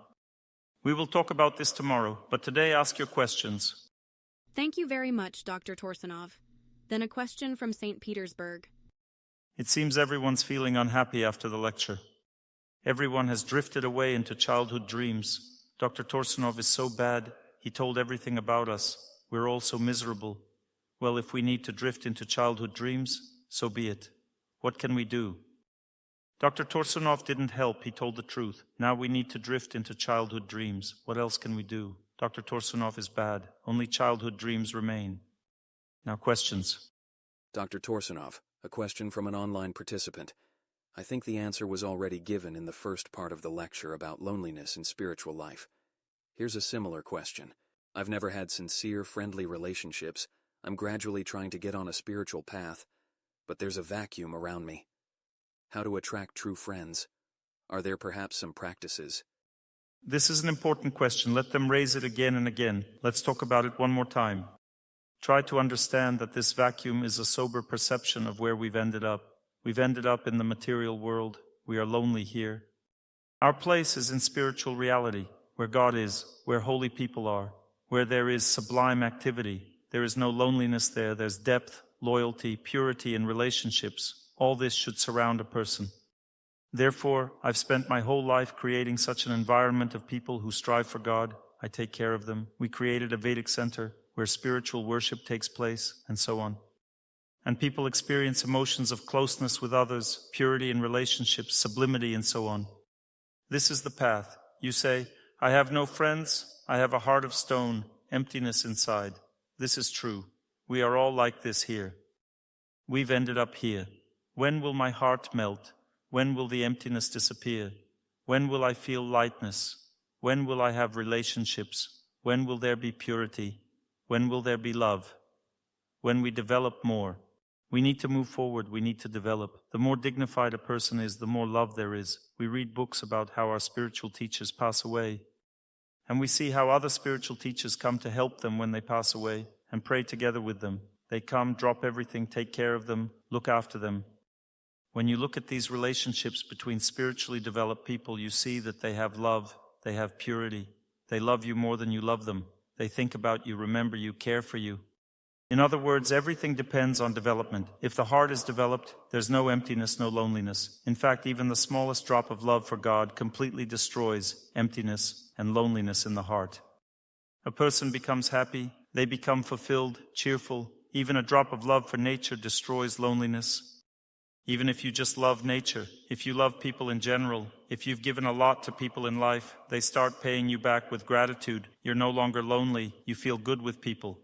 We will talk about this tomorrow, but today ask your questions. Thank you very much, Dr. Torsunov. Then a question from St. Petersburg. It seems everyone's feeling unhappy after the lecture. Everyone has drifted away into childhood dreams. Dr. Torsunov is so bad. He told everything about us. We're all so miserable. Well, if we need to drift into childhood dreams, so be it. What can we do? Dr. Torsunov didn't help. He told the truth. Now we need to drift into childhood dreams. What else can we do? Dr. Torsunov is bad. Only childhood dreams remain. Now questions. Dr. Torsunov, a question from an online participant. I think the answer was already given in the first part of the lecture about loneliness in spiritual life. Here's a similar question. I've never had sincere, friendly relationships. I'm gradually trying to get on a spiritual path, but there's a vacuum around me. How to attract true friends? Are there perhaps some practices? This is an important question. Let them raise it again and again. Let's talk about it one more time. Try to understand that this vacuum is a sober perception of where we've ended up. We've ended up in the material world. We are lonely here. Our place is in spiritual reality, where God is, where holy people are, where there is sublime activity. There is no loneliness there. There's depth, loyalty, purity in relationships. All this should surround a person. Therefore, I've spent my whole life creating such an environment of people who strive for God. I I take care of them. We created a Vedic center where spiritual worship takes place, and so on. And people experience emotions of closeness with others, purity in relationships, sublimity, and so on. This is the path. You say, I have no friends, I have a heart of stone, emptiness inside. This is true. We are all like this here. We've ended up here. When will my heart melt? When will the emptiness disappear? When will I feel lightness? When will I have relationships? When will there be purity? When will there be love? When we develop more. We need to move forward, we need to develop. The more dignified a person is, the more love there is. We read books about how our spiritual teachers pass away. And we see how other spiritual teachers come to help them when they pass away and pray together with them. They come, drop everything, take care of them, look after them. When you look at these relationships between spiritually developed people, you see that they have love, they have purity. They love you more than you love them. They think about you, remember you, care for you. In other words, everything depends on development. If the heart is developed, there's no emptiness, no loneliness. In fact, even the smallest drop of love for God completely destroys emptiness and loneliness in the heart. A person becomes happy, they become fulfilled, cheerful. Even a drop of love for nature destroys loneliness. Even if you just love nature, if you love people in general, if you've given a lot to people in life, they start paying you back with gratitude. You're no longer lonely, you feel good with people.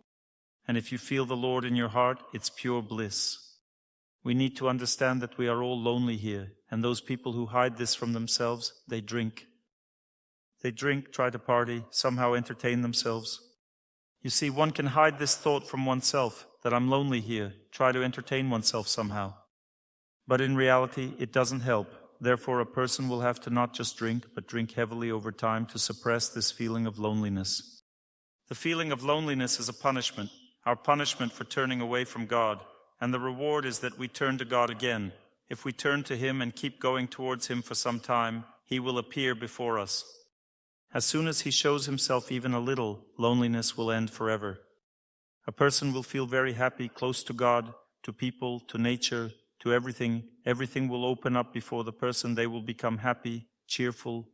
And if you feel the Lord in your heart, it's pure bliss. We need to understand that we are all lonely here, and those people who hide this from themselves, they drink. They drink, try to party, somehow entertain themselves. You see, one can hide this thought from oneself, that I'm lonely here, try to entertain oneself somehow. But in reality, it doesn't help. Therefore, a person will have to not just drink, but drink heavily over time to suppress this feeling of loneliness. The feeling of loneliness is a punishment. Our punishment for turning away from God, and the reward is that we turn to God again. If we turn to Him and keep going towards Him for some time, He will appear before us. As soon as He shows Himself even a little, loneliness will end forever. A person will feel very happy, close to God, to people, to nature, to everything. Everything will open up before the person. They will become happy, cheerful.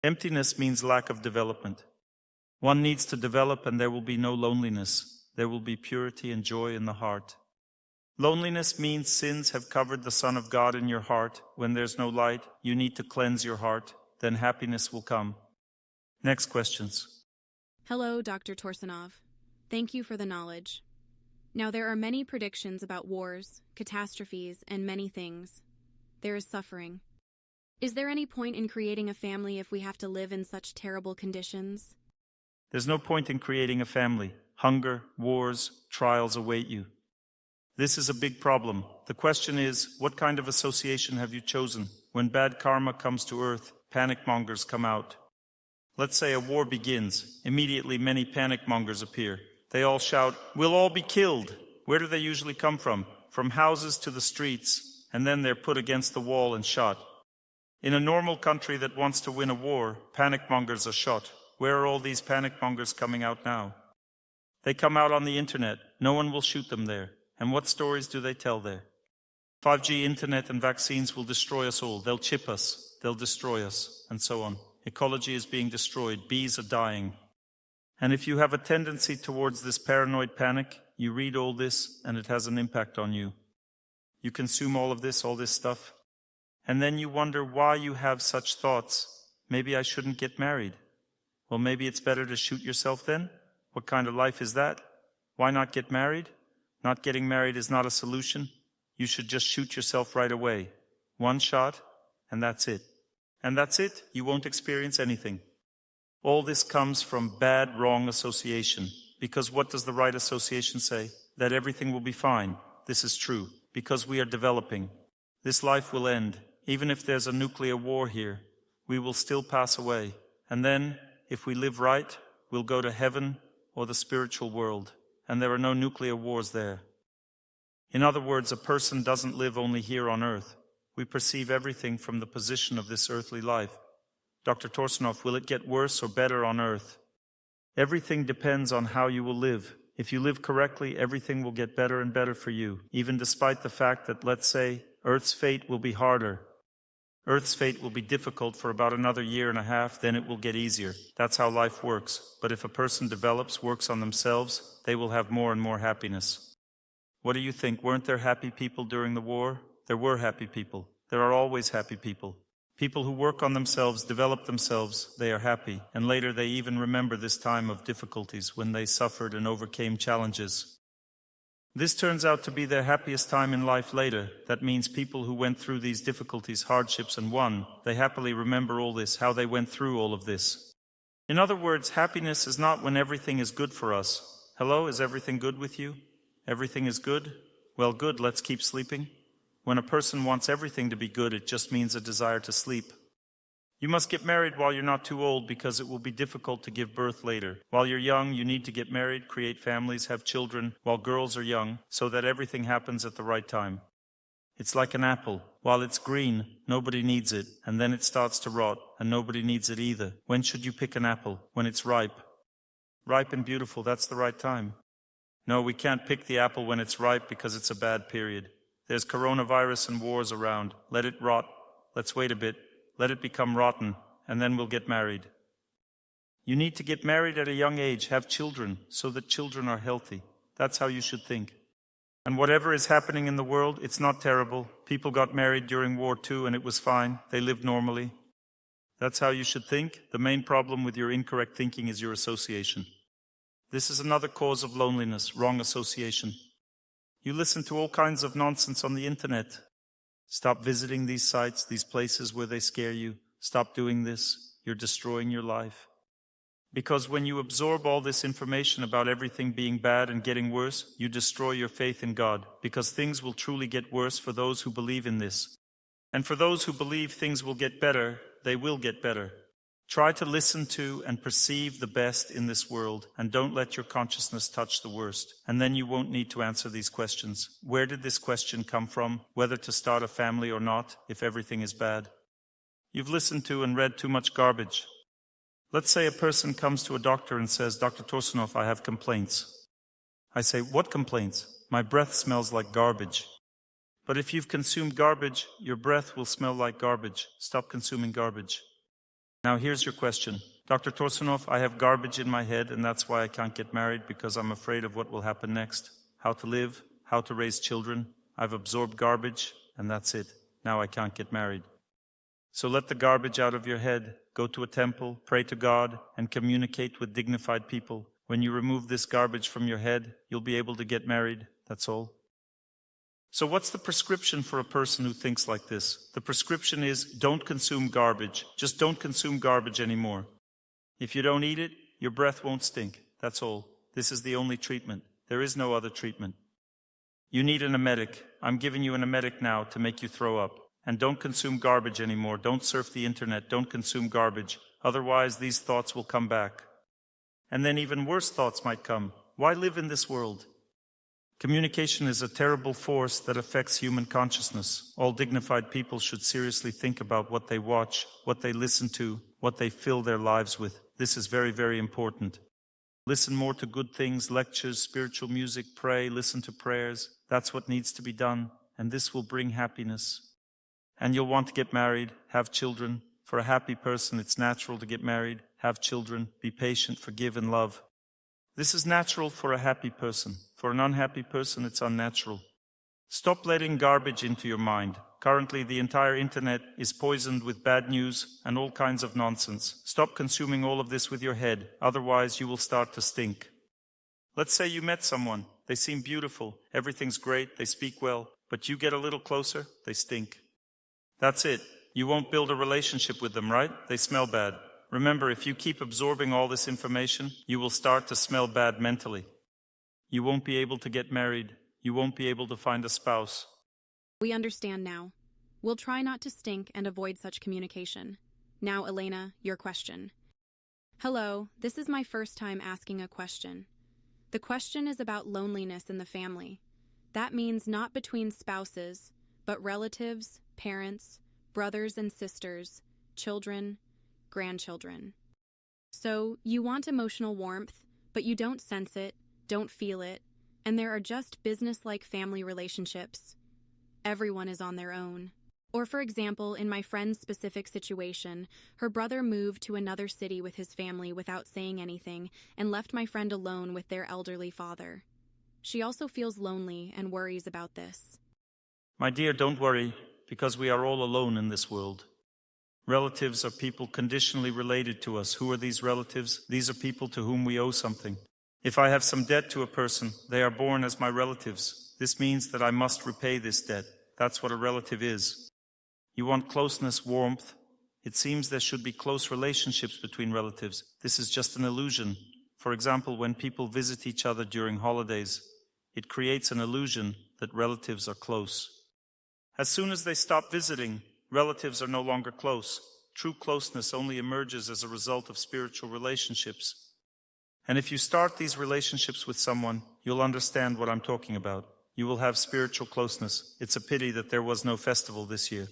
Emptiness means lack of development. One needs to develop and there will be no loneliness. There will be purity and joy in the heart. Loneliness means sins have covered the Son of God in your heart. When there's no light, you need to cleanse your heart. Then happiness will come. Next questions. Hello, Dr. Torsunov. Thank you for the knowledge. Now, there are many predictions about wars, catastrophes, and many things. There is suffering. Is there any point in creating a family if we have to live in such terrible conditions? There's no point in creating a family. Hunger, wars, trials await you. This is a big problem. The question is, what kind of association have you chosen? When bad karma comes to earth, panic mongers come out. Let's say a war begins. Immediately many panic mongers appear. They all shout, "We'll all be killed." Where do they usually come from? From houses to the streets, and then they're put against the wall and shot. In a normal country that wants to win a war, panic mongers are shot. Where are all these panic mongers coming out now? They come out on the internet. No one will shoot them there. And what stories do they tell there? 5G, internet, and vaccines will destroy us all. They'll chip us. They'll destroy us, and so on. Ecology is being destroyed. Bees are dying. And if you have a tendency towards this paranoid panic, you read all this, and it has an impact on you. You consume all this stuff, and then you wonder why you have such thoughts. Maybe I shouldn't get married. Well, maybe it's better to shoot yourself then? What kind of life is that? Why not get married? Not getting married is not a solution. You should just shoot yourself right away. One shot, and that's it. And that's it. You won't experience anything. All this comes from bad, wrong association. Because what does the right association say? That everything will be fine. This is true. Because we are developing. This life will end. Even if there's a nuclear war here, we will still pass away. And then, if we live right, we'll go to heaven or the spiritual world, and there are no nuclear wars there. In other words, a person doesn't live only here on earth. We perceive everything from the position of this earthly life. Dr. Torsunov, will it get worse or better on earth? Everything depends on how you will live. If you live correctly, everything will get better and better for you, even despite the fact that, let's say, Earth's fate will be harder. Earth's fate will be difficult for about another year and a half, then it will get easier. That's how life works. But if a person develops, works on themselves, they will have more and more happiness. What do you think? Weren't there happy people during the war? There were happy people. There are always happy people. People who work on themselves, develop themselves, they are happy. And later they even remember this time of difficulties when they suffered and overcame challenges. This turns out to be their happiest time in life later. That means people who went through these difficulties, hardships, and won, they happily remember all this, how they went through all of this. In other words, happiness is not when everything is good for us. Hello, is everything good with you? Everything is good? Well, good, let's keep sleeping. When a person wants everything to be good, it just means a desire to sleep. You must get married while you're not too old because it will be difficult to give birth later. While you're young, you need to get married, create families, have children, while girls are young, so that everything happens at the right time. It's like an apple. While it's green, nobody needs it, and then it starts to rot, and nobody needs it either. When should you pick an apple? When it's ripe. Ripe and beautiful, that's the right time. No, we can't pick the apple when it's ripe because it's a bad period. There's coronavirus and wars around. Let it rot. Let's wait a bit. Let it become rotten, and then we'll get married. You need to get married at a young age, have children, so that children are healthy. That's how you should think. And whatever is happening in the world, it's not terrible. People got married during war too, and it was fine. They lived normally. That's how you should think. The main problem with your incorrect thinking is your association. This is another cause of loneliness, wrong association. You listen to all kinds of nonsense on the internet. Stop visiting these sites, these places where they scare you. Stop doing this. You're destroying your life. Because when you absorb all this information about everything being bad and getting worse, you destroy your faith in God. Because things will truly get worse for those who believe in this. And for those who believe things will get better, they will get better. Try to listen to and perceive the best in this world, and don't let your consciousness touch the worst. And then you won't need to answer these questions. Where did this question come from? Whether to start a family or not, if everything is bad. You've listened to and read too much garbage. Let's say a person comes to a doctor and says, Dr. Torsunov, I have complaints. I say, what complaints? My breath smells like garbage. But if you've consumed garbage, your breath will smell like garbage. Stop consuming garbage. Now here's your question. Dr. Torsunov, I have garbage in my head and that's why I can't get married because I'm afraid of what will happen next. How to live, how to raise children. I've absorbed garbage and that's it. Now I can't get married. So let the garbage out of your head. Go to a temple, pray to God, and communicate with dignified people. When you remove this garbage from your head, you'll be able to get married. That's all. So what's the prescription for a person who thinks like this? The prescription is don't consume garbage. Just don't consume garbage anymore. If you don't eat it, your breath won't stink. That's all. This is the only treatment. There is no other treatment. You need an emetic. I'm giving you an emetic now to make you throw up. And don't consume garbage anymore. Don't surf the internet. Don't consume garbage. Otherwise, these thoughts will come back. And then even worse thoughts might come. Why live in this world? Communication is a terrible force that affects human consciousness. All dignified people should seriously think about what they watch, what they listen to, what they fill their lives with. This is very, very important. Listen more to good things, lectures, spiritual music, pray, listen to prayers. That's what needs to be done, and this will bring happiness. And you'll want to get married, have children. For a happy person, it's natural to get married, have children, be patient, forgive, and love. This is natural for a happy person. For an unhappy person, it's unnatural. Stop letting garbage into your mind. Currently, the entire internet is poisoned with bad news and all kinds of nonsense. Stop consuming all of this with your head, otherwise you will start to stink. Let's say you met someone. They seem beautiful, everything's great, they speak well, but you get a little closer, they stink. That's it. You won't build a relationship with them, right? They smell bad. Remember, if you keep absorbing all this information, you will start to smell bad mentally. You won't be able to get married. You won't be able to find a spouse. We understand now. We'll try not to stink and avoid such communication. Now, Elena, your question. Hello, this is my first time asking a question. The question is about loneliness in the family. That means not between spouses, but relatives, parents, brothers and sisters, children, grandchildren. So, you want emotional warmth, but you don't sense it, don't feel it, and there are just business-like family relationships. Everyone is on their own. Or for example, in my friend's specific situation, her brother moved to another city with his family without saying anything and left my friend alone with their elderly father. She also feels lonely and worries about this. My dear, don't worry, because we are all alone in this world. Relatives are people conditionally related to us. Who are these relatives? These are people to whom we owe something. If I have some debt to a person, they are born as my relatives. This means that I must repay this debt. That's what a relative is. You want closeness, warmth. It seems there should be close relationships between relatives. This is just an illusion. For example, when people visit each other during holidays, it creates an illusion that relatives are close. As soon as they stop visiting, relatives are no longer close. True closeness only emerges as a result of spiritual relationships. And if you start these relationships with someone, you'll understand what I'm talking about. You will have spiritual closeness. It's a pity that there was no festival this year.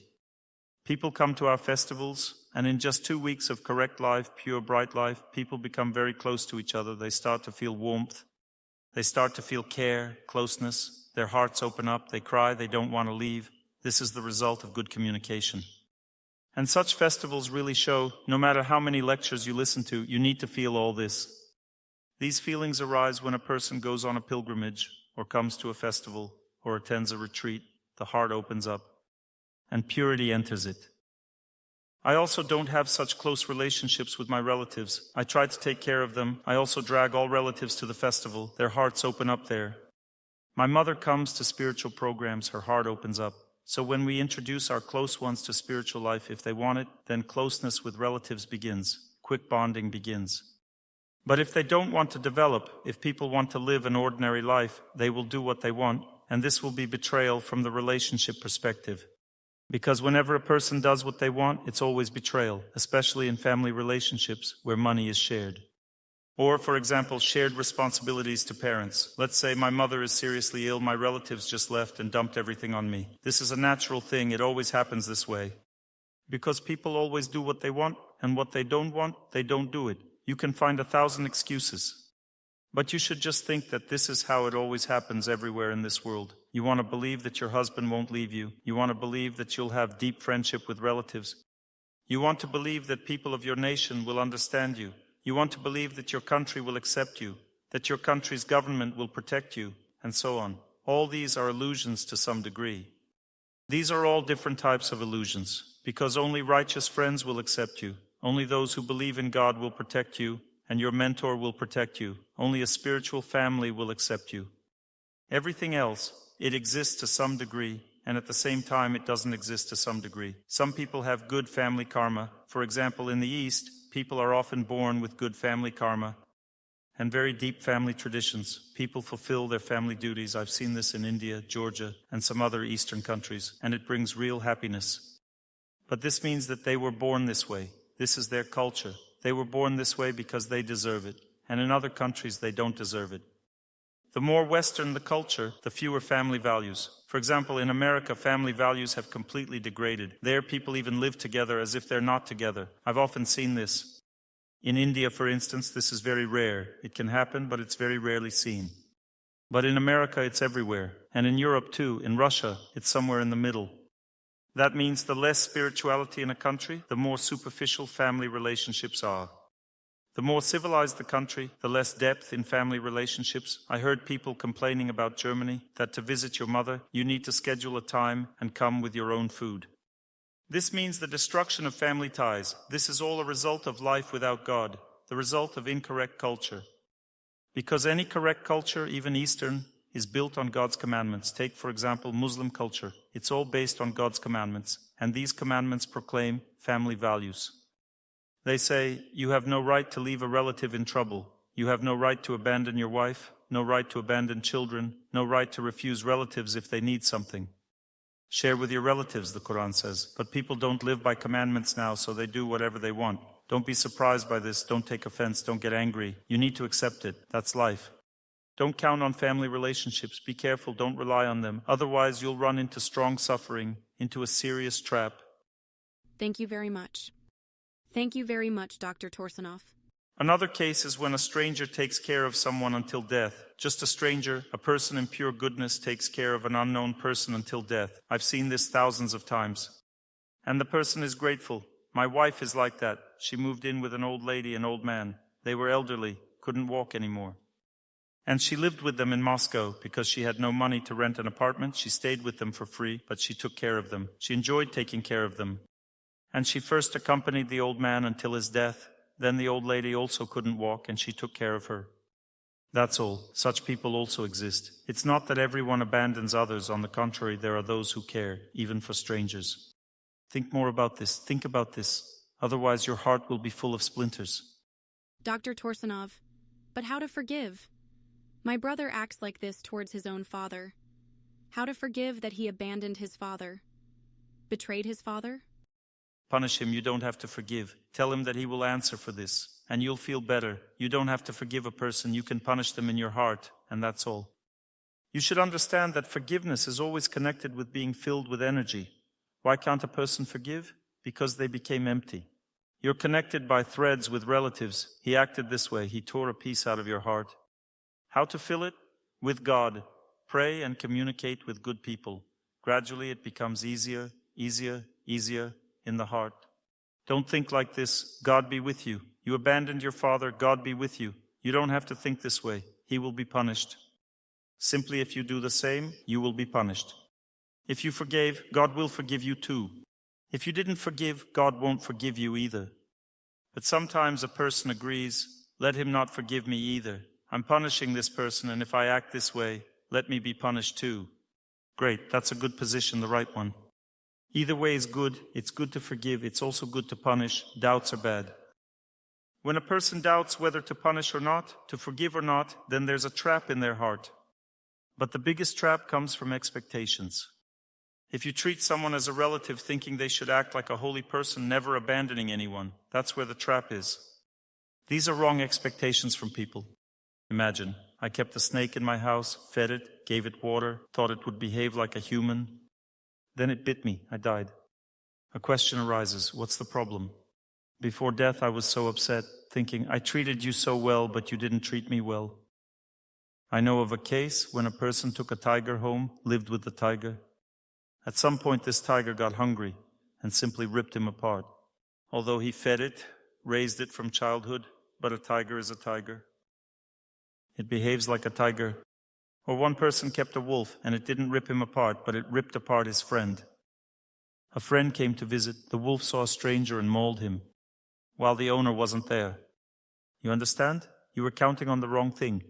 People come to our festivals, and in just 2 weeks of correct life, pure, bright life, people become very close to each other. They start to feel warmth. They start to feel care, closeness. Their hearts open up. They cry. They don't want to leave. This is the result of good communication. And such festivals really show, no matter how many lectures you listen to, you need to feel all this. These feelings arise when a person goes on a pilgrimage, or comes to a festival, or attends a retreat. The heart opens up, and purity enters it. I also don't have such close relationships with my relatives. I try to take care of them. I also drag all relatives to the festival. Their hearts open up there. My mother comes to spiritual programs. Her heart opens up. So when we introduce our close ones to spiritual life, if they want it, then closeness with relatives begins. Quick bonding begins. But if they don't want to develop, if people want to live an ordinary life, they will do what they want, and this will be betrayal from the relationship perspective. Because whenever a person does what they want, it's always betrayal, especially in family relationships where money is shared. Or, for example, shared responsibilities to parents. Let's say my mother is seriously ill, my relatives just left and dumped everything on me. This is a natural thing, it always happens this way. Because people always do what they want, and what they don't want, they don't do it. You can find 1,000 excuses. But you should just think that this is how it always happens everywhere in this world. You want to believe that your husband won't leave you. You want to believe that you'll have deep friendship with relatives. You want to believe that people of your nation will understand you. You want to believe that your country will accept you, that your country's government will protect you, and so on. All these are illusions to some degree. These are all different types of illusions, because only righteous friends will accept you. Only those who believe in God will protect you, and your mentor will protect you. Only a spiritual family will accept you. Everything else, it exists to some degree, and at the same time it doesn't exist to some degree. Some people have good family karma. For example, in the East, people are often born with good family karma and very deep family traditions. People fulfill their family duties. I've seen this in India, Georgia, and some other Eastern countries, and it brings real happiness. But this means that they were born this way. This is their culture. They were born this way because they deserve it. And in other countries, they don't deserve it. The more Western the culture, the fewer family values. For example, in America, family values have completely degraded. There, people even live together as if they're not together. I've often seen this. In India, for instance, this is very rare. It can happen, but it's very rarely seen. But in America, it's everywhere. And in Europe, too. In Russia, it's somewhere in the middle. That means the less spirituality in a country, the more superficial family relationships are. The more civilized the country, the less depth in family relationships. I heard people complaining about Germany, that to visit your mother, you need to schedule a time and come with your own food. This means the destruction of family ties. This is all a result of life without God, the result of incorrect culture. Because any correct culture, even Eastern, is built on God's commandments. Take, for example, Muslim culture. It's all based on God's commandments, and these commandments proclaim family values. They say, you have no right to leave a relative in trouble. You have no right to abandon your wife, no right to abandon children, no right to refuse relatives if they need something. Share with your relatives, the Quran says. But people don't live by commandments now, so they do whatever they want. Don't be surprised by this. Don't take offense. Don't get angry. You need to accept it. That's life. Don't count on family relationships. Be careful. Don't rely on them. Otherwise, you'll run into strong suffering, into a serious trap. Thank you very much. Thank you very much, Dr. Torsunov. Another case is when a stranger takes care of someone until death. Just a stranger, a person in pure goodness, takes care of an unknown person until death. I've seen this thousands of times. And the person is grateful. My wife is like that. She moved in with an old lady and old man. They were elderly, couldn't walk anymore. And she lived with them in Moscow because she had no money to rent an apartment. She stayed with them for free, but she took care of them. She enjoyed taking care of them. And she first accompanied the old man until his death. Then the old lady also couldn't walk, and she took care of her. That's all. Such people also exist. It's not that everyone abandons others. On the contrary, there are those who care, even for strangers. Think more about this. Think about this. Otherwise, your heart will be full of splinters. Dr. Torsunov, but how to forgive? My brother acts like this towards his own father. How to forgive that he abandoned his father? Betrayed his father? Punish him. You don't have to forgive. Tell him that he will answer for this, and you'll feel better. You don't have to forgive a person. You can punish them in your heart, and that's all. You should understand that forgiveness is always connected with being filled with energy. Why can't a person forgive? Because they became empty. You're connected by threads with relatives. He acted this way. He tore a piece out of your heart. How to fill it? With God. Pray and communicate with good people. Gradually it becomes easier, easier, easier in the heart. Don't think like this. God be with you. You abandoned your father. God be with you. You don't have to think this way. He will be punished. Simply if you do the same, you will be punished. If you forgave, God will forgive you too. If you didn't forgive, God won't forgive you either. But sometimes a person agrees, let him not forgive me either. I'm punishing this person, and if I act this way, let me be punished too. Great, that's a good position, the right one. Either way is good. It's good to forgive. It's also good to punish. Doubts are bad. When a person doubts whether to punish or not, to forgive or not, then there's a trap in their heart. But the biggest trap comes from expectations. If you treat someone as a relative thinking they should act like a holy person, never abandoning anyone, that's where the trap is. These are wrong expectations from people. Imagine, I kept a snake in my house, fed it, gave it water, thought it would behave like a human. Then it bit me. I died. A question arises, what's the problem? Before death, I was so upset, thinking, I treated you so well, but you didn't treat me well. I know of a case when a person took a tiger home, lived with the tiger. At some point, this tiger got hungry and simply ripped him apart. Although he fed it, raised it from childhood, but a tiger is a tiger. It behaves like a tiger. Or one person kept a wolf, and it didn't rip him apart, but it ripped apart his friend. A friend came to visit. The wolf saw a stranger and mauled him, while the owner wasn't there. You understand? You were counting on the wrong thing.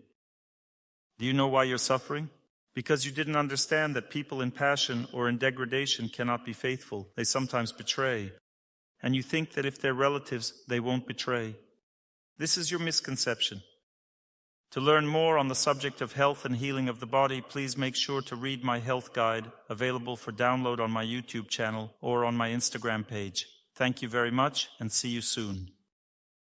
Do you know why you're suffering? Because you didn't understand that people in passion or in degradation cannot be faithful. They sometimes betray. And you think that if they're relatives, they won't betray. This is your misconception. To learn more on the subject of health and healing of the body, please make sure to read my health guide, available for download on my YouTube channel or on my Instagram page. Thank you very much, and see you soon.